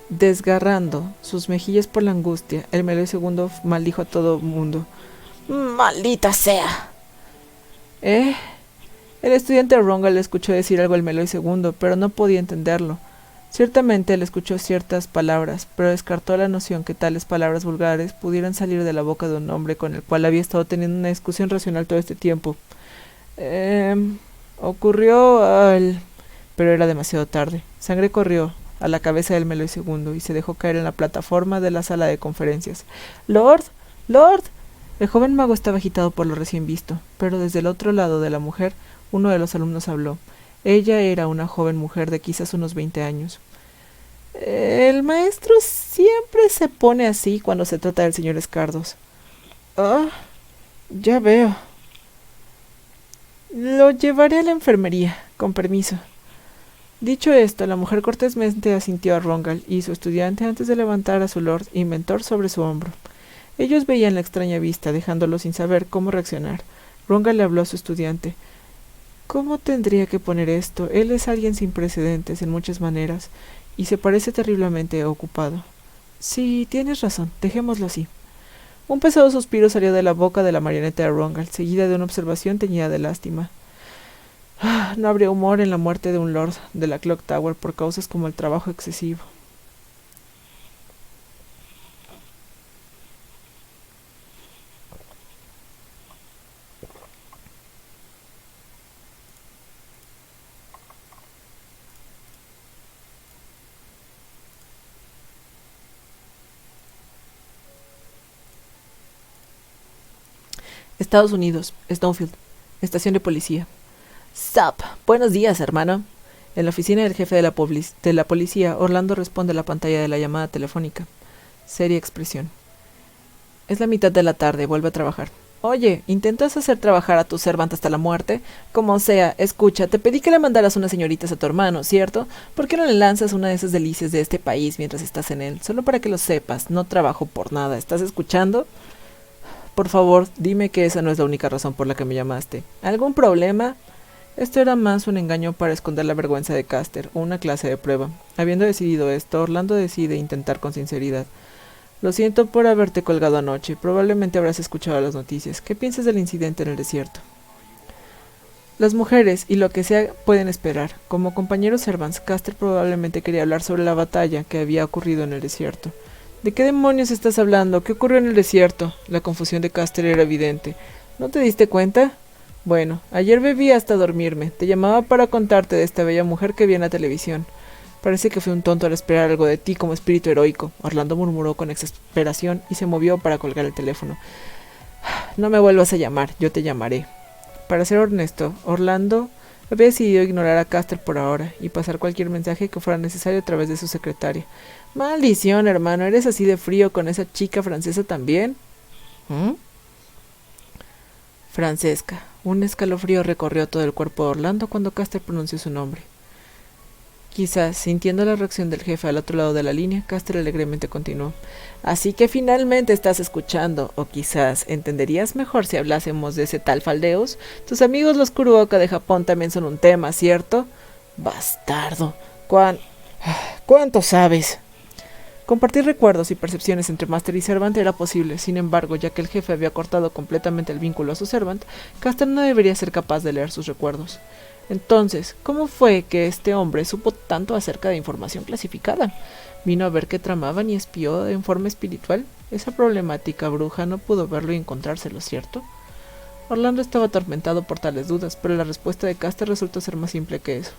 Speaker 1: Desgarrando sus mejillas por la angustia, el Meloy II maldijo a todo mundo. ¡Maldita sea! El estudiante Rongal le escuchó decir algo al Meloy II, pero no podía entenderlo. Ciertamente él escuchó ciertas palabras, pero descartó la noción que tales palabras vulgares pudieran salir de la boca de un hombre con el cual había estado teniendo una discusión racional todo este tiempo. Ocurrió al... Pero era demasiado tarde. Sangre corrió a la cabeza del Meloy II y se dejó caer en la plataforma de la sala de conferencias. ¡Lord! ¡Lord! El joven mago estaba agitado por lo recién visto, pero desde el otro lado de la mujer, uno de los alumnos habló. Ella era una joven mujer de quizás unos 20 años. El maestro siempre se pone así cuando se trata del señor Escardos. Ah, ya veo. Lo llevaré a la enfermería, con permiso. Dicho esto, la mujer cortésmente asintió a Rongal y su estudiante antes de levantar a su lord y mentor sobre su hombro. Ellos veían la extraña vista, dejándolo sin saber cómo reaccionar. Rongal le habló a su estudiante. ¿Cómo tendría que poner esto? Él es alguien sin precedentes en muchas maneras, y se parece terriblemente ocupado. Sí, tienes razón, dejémoslo así. Un pesado suspiro salió de la boca de la marioneta de Rongal, seguida de una observación teñida de lástima. No habría humor en la muerte de un lord de la Clock Tower por causas como el trabajo excesivo. Estados Unidos, Stonefield, estación de policía. Sup, buenos días, hermano. En la oficina del jefe de la policía, Orlando responde a la pantalla de la llamada telefónica. Seria expresión. Es la mitad de la tarde, vuelve a trabajar. Oye, ¿intentas hacer trabajar a tu servant hasta la muerte? Como sea, escucha, te pedí que le mandaras unas señoritas a tu hermano, ¿cierto? ¿Por qué no le lanzas una de esas delicias de este país mientras estás en él? Solo para que lo sepas, no trabajo por nada, ¿estás escuchando? Por favor, dime que esa no es la única razón por la que me llamaste. ¿Algún problema? Esto era más un engaño para esconder la vergüenza de Caster, o una clase de prueba. Habiendo decidido esto, Orlando decide intentar con sinceridad. Lo siento por haberte colgado anoche. Probablemente habrás escuchado las noticias. ¿Qué piensas del incidente en el desierto? Las mujeres, y lo que sea, pueden esperar. Como compañero Servants, Caster probablemente quería hablar sobre la batalla que había ocurrido en el desierto. ¿De qué demonios estás hablando? ¿Qué ocurrió en el desierto? La confusión de Caster era evidente. ¿No te diste cuenta? Bueno, ayer bebí hasta dormirme. Te llamaba para contarte de esta bella mujer que vi en la televisión. Parece que fui un tonto al esperar algo de ti como espíritu heroico. Orlando murmuró con exasperación y se movió para colgar el teléfono. No me vuelvas a llamar, yo te llamaré. Para ser honesto, Orlando había decidido ignorar a Caster por ahora y pasar cualquier mensaje que fuera necesario a través de su secretaria. Maldición, hermano, ¿eres así de frío con esa chica francesa también? ¿Mm? Francesca. Un escalofrío recorrió todo el cuerpo de Orlando cuando Caster pronunció su nombre. Quizás, sintiendo la reacción del jefe al otro lado de la línea, Caster alegremente continuó. Así que finalmente estás escuchando, o quizás entenderías mejor si hablásemos de ese tal Faldeus. Tus amigos los Kuruoka de Japón también son un tema, ¿cierto? Bastardo. ¿Cuánto sabes? Compartir recuerdos y percepciones entre Master y Servant era posible, sin embargo, ya que el jefe había cortado completamente el vínculo a su Servant, Caster no debería ser capaz de leer sus recuerdos. Entonces, ¿cómo fue que este hombre supo tanto acerca de información clasificada? ¿Vino a ver qué tramaban y espió en forma espiritual? Esa problemática bruja no pudo verlo y encontrárselo, ¿cierto? Orlando estaba atormentado por tales dudas, pero la respuesta de Caster resultó ser más simple que eso.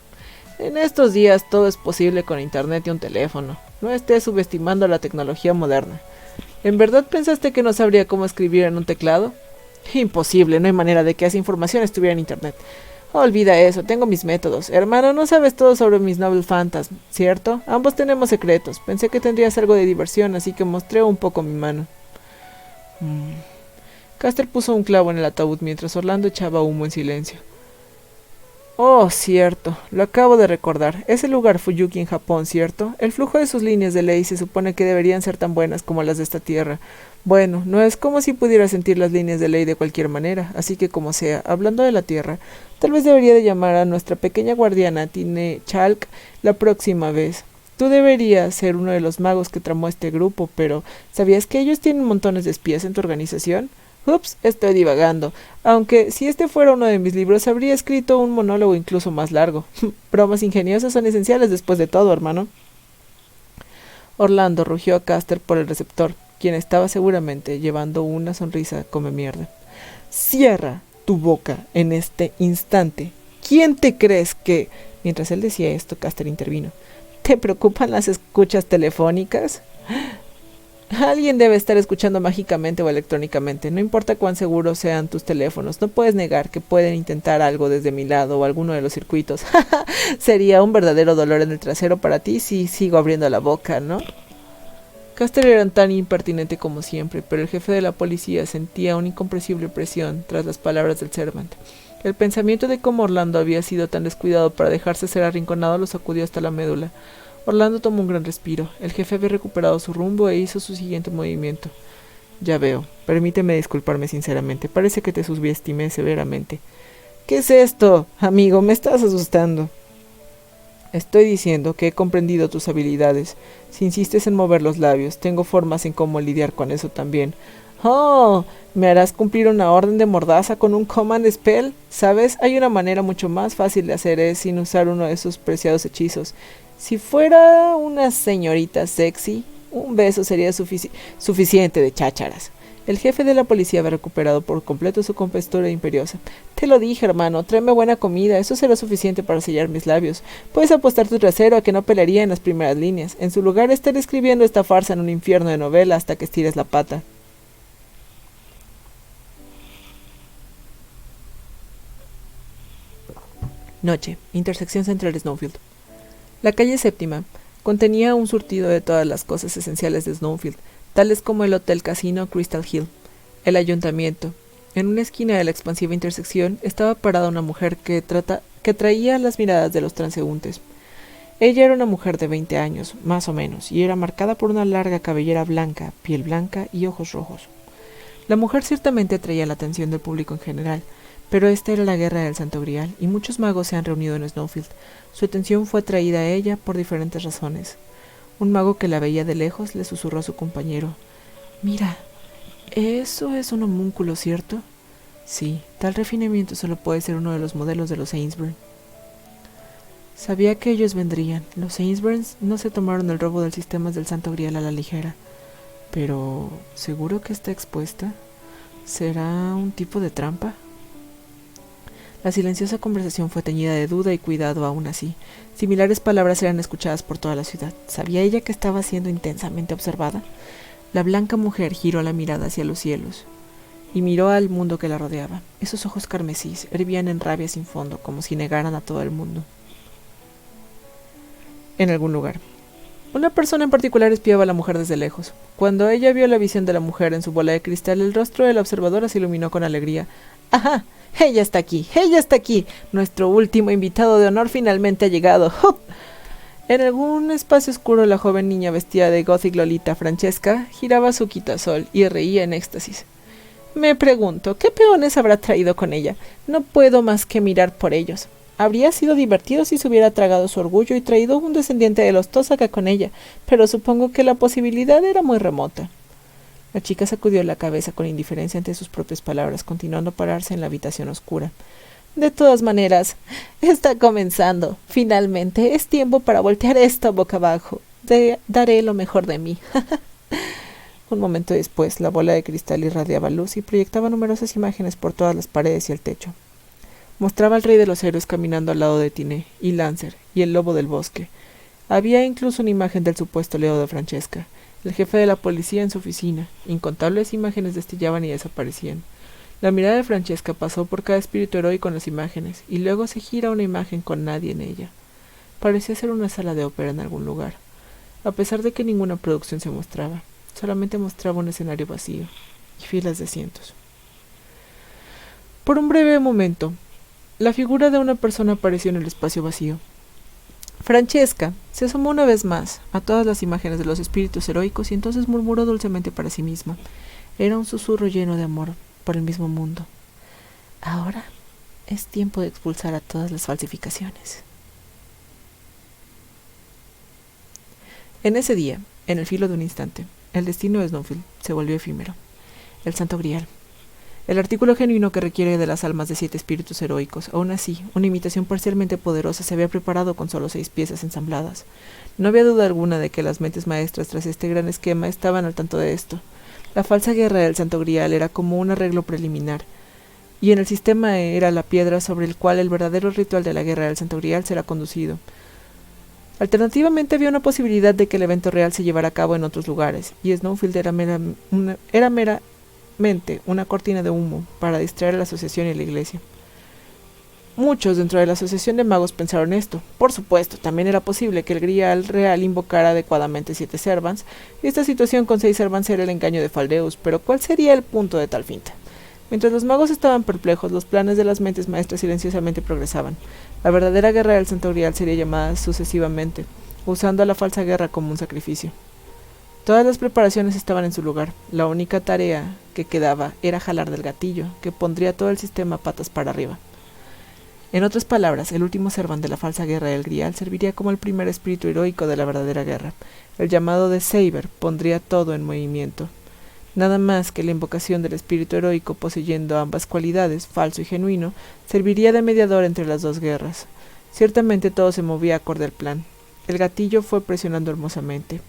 Speaker 1: En estos días todo es posible con internet y un teléfono. No estés subestimando la tecnología moderna. ¿En verdad pensaste que no sabría cómo escribir en un teclado? Imposible, no hay manera de que esa información estuviera en internet. Olvida eso, tengo mis métodos. Hermano, no sabes todo sobre mis Noble Phantasm, ¿cierto? Ambos tenemos secretos. Pensé que tendrías algo de diversión, así que mostré un poco mi mano. Caster puso un clavo en el ataúd mientras Orlando echaba humo en silencio. Oh, cierto, lo acabo de recordar. Es el lugar Fuyuki en Japón, ¿cierto? El flujo de sus líneas de ley se supone que deberían ser tan buenas como las de esta tierra. Bueno, no es como si pudiera sentir las líneas de ley de cualquier manera, así que como sea, hablando de la tierra, tal vez debería de llamar a nuestra pequeña guardiana Tine Chalk la próxima vez. Tú deberías ser uno de los magos que tramó este grupo, pero ¿sabías que ellos tienen montones de espías en tu organización? Ups, estoy divagando. Aunque si este fuera uno de mis libros, habría escrito un monólogo incluso más largo. Bromas ingeniosas son esenciales después de todo, hermano. Orlando rugió a Caster por el receptor, quien estaba seguramente llevando una sonrisa come mierda. Cierra tu boca en este instante. ¿Quién te crees que...? Mientras él decía esto, Caster intervino. ¿Te preocupan las escuchas telefónicas? Alguien debe estar escuchando mágicamente o electrónicamente, no importa cuán seguros sean tus teléfonos, no puedes negar que pueden intentar algo desde mi lado o alguno de los circuitos. Sería un verdadero dolor en el trasero para ti si sigo abriendo la boca, ¿no? Caster era tan impertinente como siempre, pero el jefe de la policía sentía una incomprensible presión tras las palabras del Servant. El pensamiento de cómo Orlando había sido tan descuidado para dejarse ser arrinconado lo sacudió hasta la médula. Orlando tomó un gran respiro. El jefe había recuperado su rumbo e hizo su siguiente movimiento. Ya veo. Permíteme disculparme sinceramente. Parece que te subestimé severamente. ¿Qué es esto? Amigo, me estás asustando. Estoy diciendo que he comprendido tus habilidades. Si insistes en mover los labios, tengo formas en cómo lidiar con eso también. ¡Oh! ¿Me harás cumplir una orden de mordaza con un command spell? ¿Sabes? Hay una manera mucho más fácil de hacer eso sin usar uno de esos preciados hechizos. Si fuera una señorita sexy, un beso sería suficiente de chácharas. El jefe de la policía había recuperado por completo su compostura imperiosa. Te lo dije, hermano, tráeme buena comida, eso será suficiente para sellar mis labios. Puedes apostar tu trasero a que no pelearía en las primeras líneas. En su lugar estaré escribiendo esta farsa en un infierno de novela hasta que estires la pata. Noche, intersección central de Snowfield. La calle séptima contenía un surtido de todas las cosas esenciales de Snowfield, tales como el Hotel Casino Crystal Hill, el ayuntamiento. En una esquina de la expansiva intersección estaba parada una mujer que traía las miradas de los transeúntes. Ella era una mujer de 20 años, más o menos, y era marcada por una larga cabellera blanca, piel blanca y ojos rojos. La mujer ciertamente atraía la atención del público en general, pero esta era la guerra del Santo Grial, y muchos magos se han reunido en Snowfield. Su atención fue atraída a ella por diferentes razones. Un mago que la veía de lejos le susurró a su compañero. «Mira, eso es un homúnculo, ¿cierto?» «Sí, tal refinamiento solo puede ser uno de los modelos de los Ainsburn». Sabía que ellos vendrían. Los Ainsburns no se tomaron el robo del sistema del Santo Grial a la ligera. Pero, ¿seguro que está expuesta? ¿Será un tipo de trampa? La silenciosa conversación fue teñida de duda y cuidado aún así. Similares palabras eran escuchadas por toda la ciudad. ¿Sabía ella que estaba siendo intensamente observada? La blanca mujer giró la mirada hacia los cielos y miró al mundo que la rodeaba. Esos ojos carmesíes hervían en rabia sin fondo, como si negaran a todo el mundo. En algún lugar. Una persona en particular espiaba a la mujer desde lejos. Cuando ella vio la visión de la mujer en su bola de cristal, el rostro de la observadora se iluminó con alegría. ¡Ajá! ¡Ella está aquí! ¡Ella está aquí! Nuestro último invitado de honor finalmente ha llegado. ¡Hup! En algún espacio oscuro, la joven niña vestida de gothic lolita Francesca giraba su quitasol y reía en éxtasis. Me pregunto, ¿qué peones habrá traído con ella? No puedo más que mirar por ellos. Habría sido divertido si se hubiera tragado su orgullo y traído un descendiente de los Tosaka con ella, pero supongo que la posibilidad era muy remota. La chica sacudió la cabeza con indiferencia ante sus propias palabras, continuando a pararse en la habitación oscura. De todas maneras, está comenzando. Finalmente, es tiempo para voltear esto boca abajo. Daré lo mejor de mí. Un momento después, la bola de cristal irradiaba luz y proyectaba numerosas imágenes por todas las paredes y el techo. Mostraba al rey de los héroes caminando al lado de Tiné y Lancer y el lobo del bosque. Había incluso una imagen del supuesto Leo de Francesca, el jefe de la policía en su oficina. Incontables imágenes destillaban y desaparecían. La mirada de Francesca pasó por cada espíritu heroico en las imágenes, y luego se gira una imagen con nadie en ella. Parecía ser una sala de ópera en algún lugar, a pesar de que ninguna producción se mostraba. Solamente mostraba un escenario vacío y filas de asientos. Por un breve momento, la figura de una persona apareció en el espacio vacío. Francesca se asomó una vez más a todas las imágenes de los espíritus heroicos y entonces murmuró dulcemente para sí misma. Era un susurro lleno de amor por el mismo mundo. Ahora es tiempo de expulsar a todas las falsificaciones. En ese día, en el filo de un instante, el destino de Snowfield se volvió efímero. El Santo Grial. El artículo genuino que requiere de las almas de 7 espíritus heroicos. Aún así, una imitación parcialmente poderosa se había preparado con solo 6 piezas ensambladas. No había duda alguna de que las mentes maestras tras este gran esquema estaban al tanto de esto. La falsa guerra del Santo Grial era como un arreglo preliminar, y en el sistema era la piedra sobre el cual el verdadero ritual de la guerra del Santo Grial será conducido. Alternativamente había una posibilidad de que el evento real se llevara a cabo en otros lugares, y Snowfield era meramente una cortina de humo para distraer a la asociación y a la iglesia. Muchos dentro de la asociación de magos pensaron esto. Por supuesto, también era posible que el Grial real invocara adecuadamente 7 servants, y esta situación con 6 servants era el engaño de Faldeus, pero ¿cuál sería el punto de tal finta? Mientras los magos estaban perplejos, los planes de las mentes maestras silenciosamente progresaban. La verdadera guerra del Santo Grial sería llamada sucesivamente, usando a la falsa guerra como un sacrificio. Todas las preparaciones estaban en su lugar. La única tarea que quedaba era jalar del gatillo, que pondría todo el sistema patas para arriba. En otras palabras, el último servant de la falsa guerra del Grial serviría como el primer espíritu heroico de la verdadera guerra. El llamado de Saber pondría todo en movimiento. Nada más que la invocación del espíritu heroico poseyendo ambas cualidades, falso y genuino, serviría de mediador entre las dos guerras. Ciertamente todo se movía acorde al plan. El gatillo fue presionando hermosamente.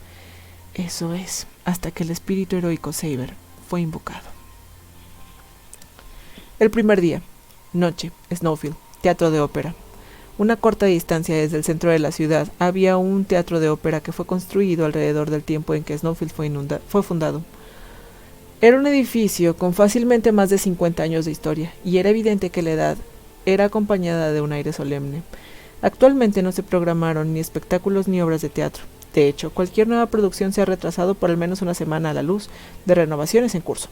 Speaker 1: Eso es, hasta que el espíritu heroico Saber fue invocado. El primer día. Noche. Snowfield. Teatro de ópera. Una corta distancia desde el centro de la ciudad había un teatro de ópera que fue construido alrededor del tiempo en que Snowfield fue fundado. Era un edificio con fácilmente más de 50 años de historia, y era evidente que la edad era acompañada de un aire solemne. Actualmente no se programaron ni espectáculos ni obras de teatro. De hecho, cualquier nueva producción se ha retrasado por al menos una semana a la luz de renovaciones en curso.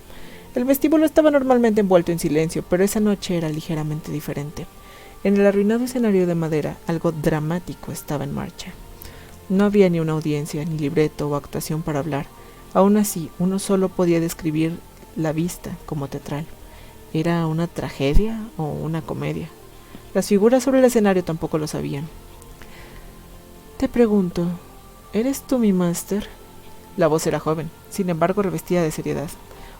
Speaker 1: El vestíbulo estaba normalmente envuelto en silencio, pero esa noche era ligeramente diferente. En el arruinado escenario de madera, algo dramático estaba en marcha. No había ni una audiencia, ni libreto o actuación para hablar. Aún así, uno solo podía describir la vista como teatral. ¿Era una tragedia o una comedia? Las figuras sobre el escenario tampoco lo sabían. Te pregunto, ¿eres tú mi máster? La voz era joven, sin embargo revestida de seriedad.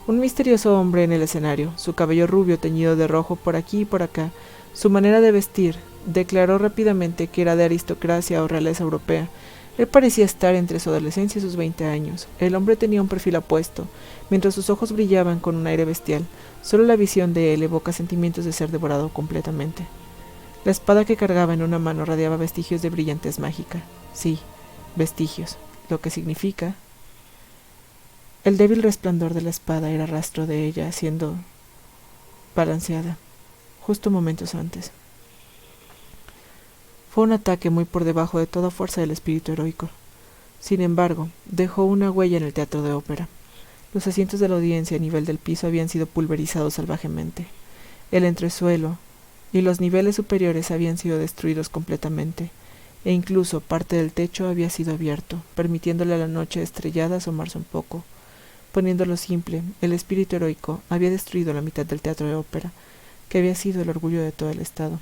Speaker 1: Un misterioso hombre en el escenario, su cabello rubio teñido de rojo por aquí y por acá, su manera de vestir, declaró rápidamente que era de aristocracia o realeza europea. Él parecía estar entre su adolescencia y sus 20 años. El hombre tenía un perfil apuesto, mientras sus ojos brillaban con un aire bestial. Solo la visión de él evoca sentimientos de ser devorado completamente. La espada que cargaba en una mano radiaba vestigios de brillantez mágica. Sí, vestigios, lo que significa... El débil resplandor de la espada era rastro de ella siendo balanceada, justo momentos antes. Fue un ataque muy por debajo de toda fuerza del espíritu heroico. Sin embargo, dejó una huella en el teatro de ópera. Los asientos de la audiencia a nivel del piso habían sido pulverizados salvajemente. El entresuelo y los niveles superiores habían sido destruidos completamente, e incluso parte del techo había sido abierto, permitiéndole a la noche estrellada asomarse un poco. Poniéndolo simple, el espíritu heroico había destruido la mitad del teatro de ópera, que había sido el orgullo de todo el estado.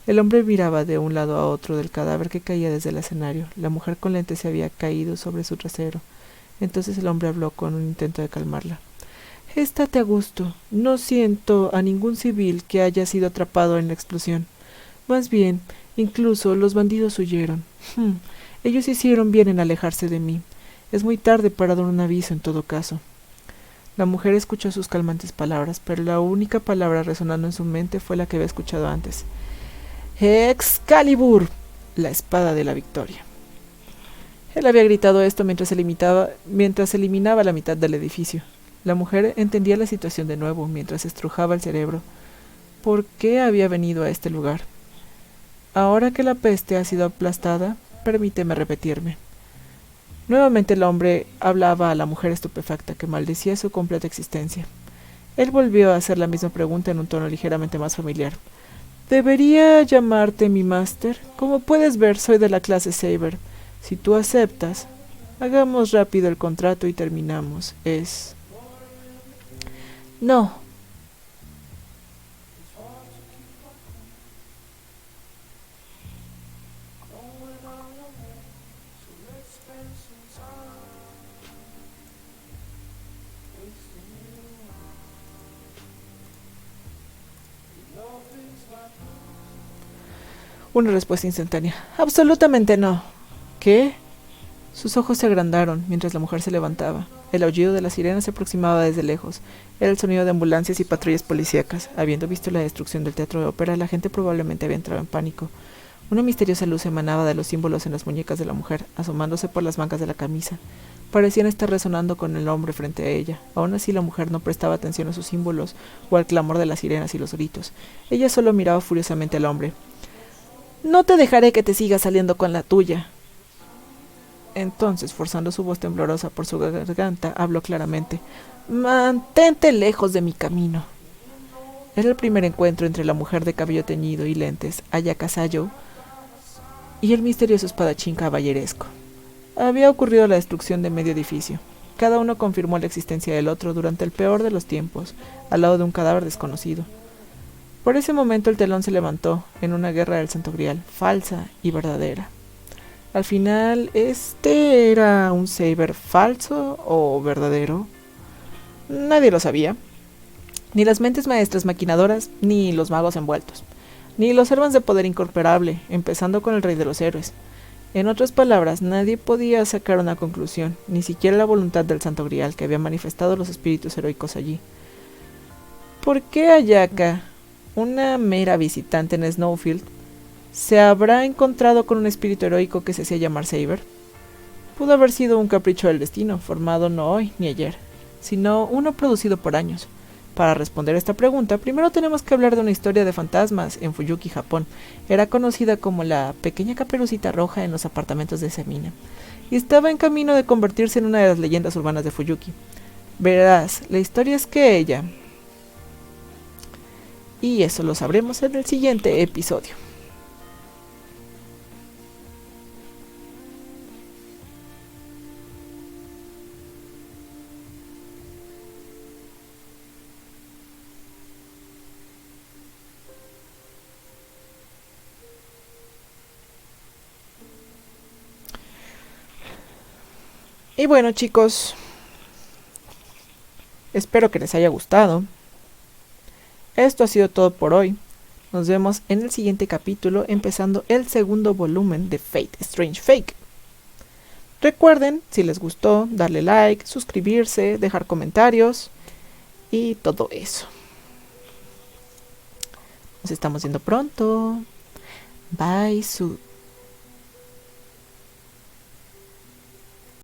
Speaker 1: El hombre miraba de un lado a otro del cadáver que caía desde el escenario. La mujer con lentes se había caído sobre su trasero. Entonces el hombre habló con un intento de calmarla. «Estate a gusto. No siento a ningún civil que haya sido atrapado en la explosión. Más bien, incluso los bandidos huyeron. Ellos hicieron bien en alejarse de mí. Es muy tarde para dar un aviso en todo caso». La mujer escuchó sus calmantes palabras, pero la única palabra resonando en su mente fue la que había escuchado antes. «Excalibur, la espada de la victoria». Él había gritado esto mientras eliminaba la mitad del edificio. La mujer entendía la situación de nuevo mientras estrujaba el cerebro. ¿Por qué había venido a este lugar? Ahora que la peste ha sido aplastada, permíteme repetirme. Nuevamente el hombre hablaba a la mujer estupefacta que maldecía su completa existencia. Él volvió a hacer la misma pregunta en un tono ligeramente más familiar. «¿Debería llamarte mi máster? Como puedes ver, soy de la clase Saber. Si tú aceptas, hagamos rápido el contrato y terminamos. Es...» «No». Una respuesta instantánea. «Absolutamente no». «¿Qué?» Sus ojos se agrandaron mientras la mujer se levantaba. El aullido de la sirena se aproximaba desde lejos. Era el sonido de ambulancias y patrullas policíacas. Habiendo visto la destrucción del teatro de ópera, la gente probablemente había entrado en pánico. Una misteriosa luz emanaba de los símbolos en las muñecas de la mujer, asomándose por las mangas de la camisa. Parecían estar resonando con el hombre frente a ella. Aún así, la mujer no prestaba atención a sus símbolos o al clamor de las sirenas y los gritos. Ella solo miraba furiosamente al hombre. «No te dejaré que te sigas saliendo con la tuya». Entonces, forzando su voz temblorosa por su garganta, habló claramente. «Mantente lejos de mi camino». Era el primer encuentro entre la mujer de cabello teñido y lentes, Ayaka Sayo, y el misterioso espadachín caballeresco. Había ocurrido la destrucción de medio edificio. Cada uno confirmó la existencia del otro durante el peor de los tiempos, al lado de un cadáver desconocido. Por ese momento el telón se levantó, en una guerra del Santo Grial, falsa y verdadera. Al final, ¿este era un Saber falso o verdadero? Nadie lo sabía. Ni las mentes maestras maquinadoras, ni los magos envueltos. Ni los servans de poder incorporable, empezando con el rey de los héroes. En otras palabras, nadie podía sacar una conclusión, ni siquiera la voluntad del Santo Grial que había manifestado los espíritus heroicos allí. ¿Por qué Ayaka, una mera visitante en Snowfield, se habrá encontrado con un espíritu heroico que se hacía llamar Saber? Pudo haber sido un capricho del destino, formado no hoy ni ayer, sino uno producido por años. Para responder esta pregunta, primero tenemos que hablar de una historia de fantasmas en Fuyuki, Japón. Era conocida como la pequeña caperucita roja en los apartamentos de Semina, y estaba en camino de convertirse en una de las leyendas urbanas de Fuyuki. Verás, la historia es que ella... Y eso lo sabremos en el siguiente episodio. Y bueno, chicos, espero que les haya gustado. Esto ha sido todo por hoy. Nos vemos en el siguiente capítulo, empezando el segundo volumen de Fate Strange Fake. Recuerden, si les gustó, darle like, suscribirse, dejar comentarios y todo eso. Nos estamos viendo pronto. Bye, su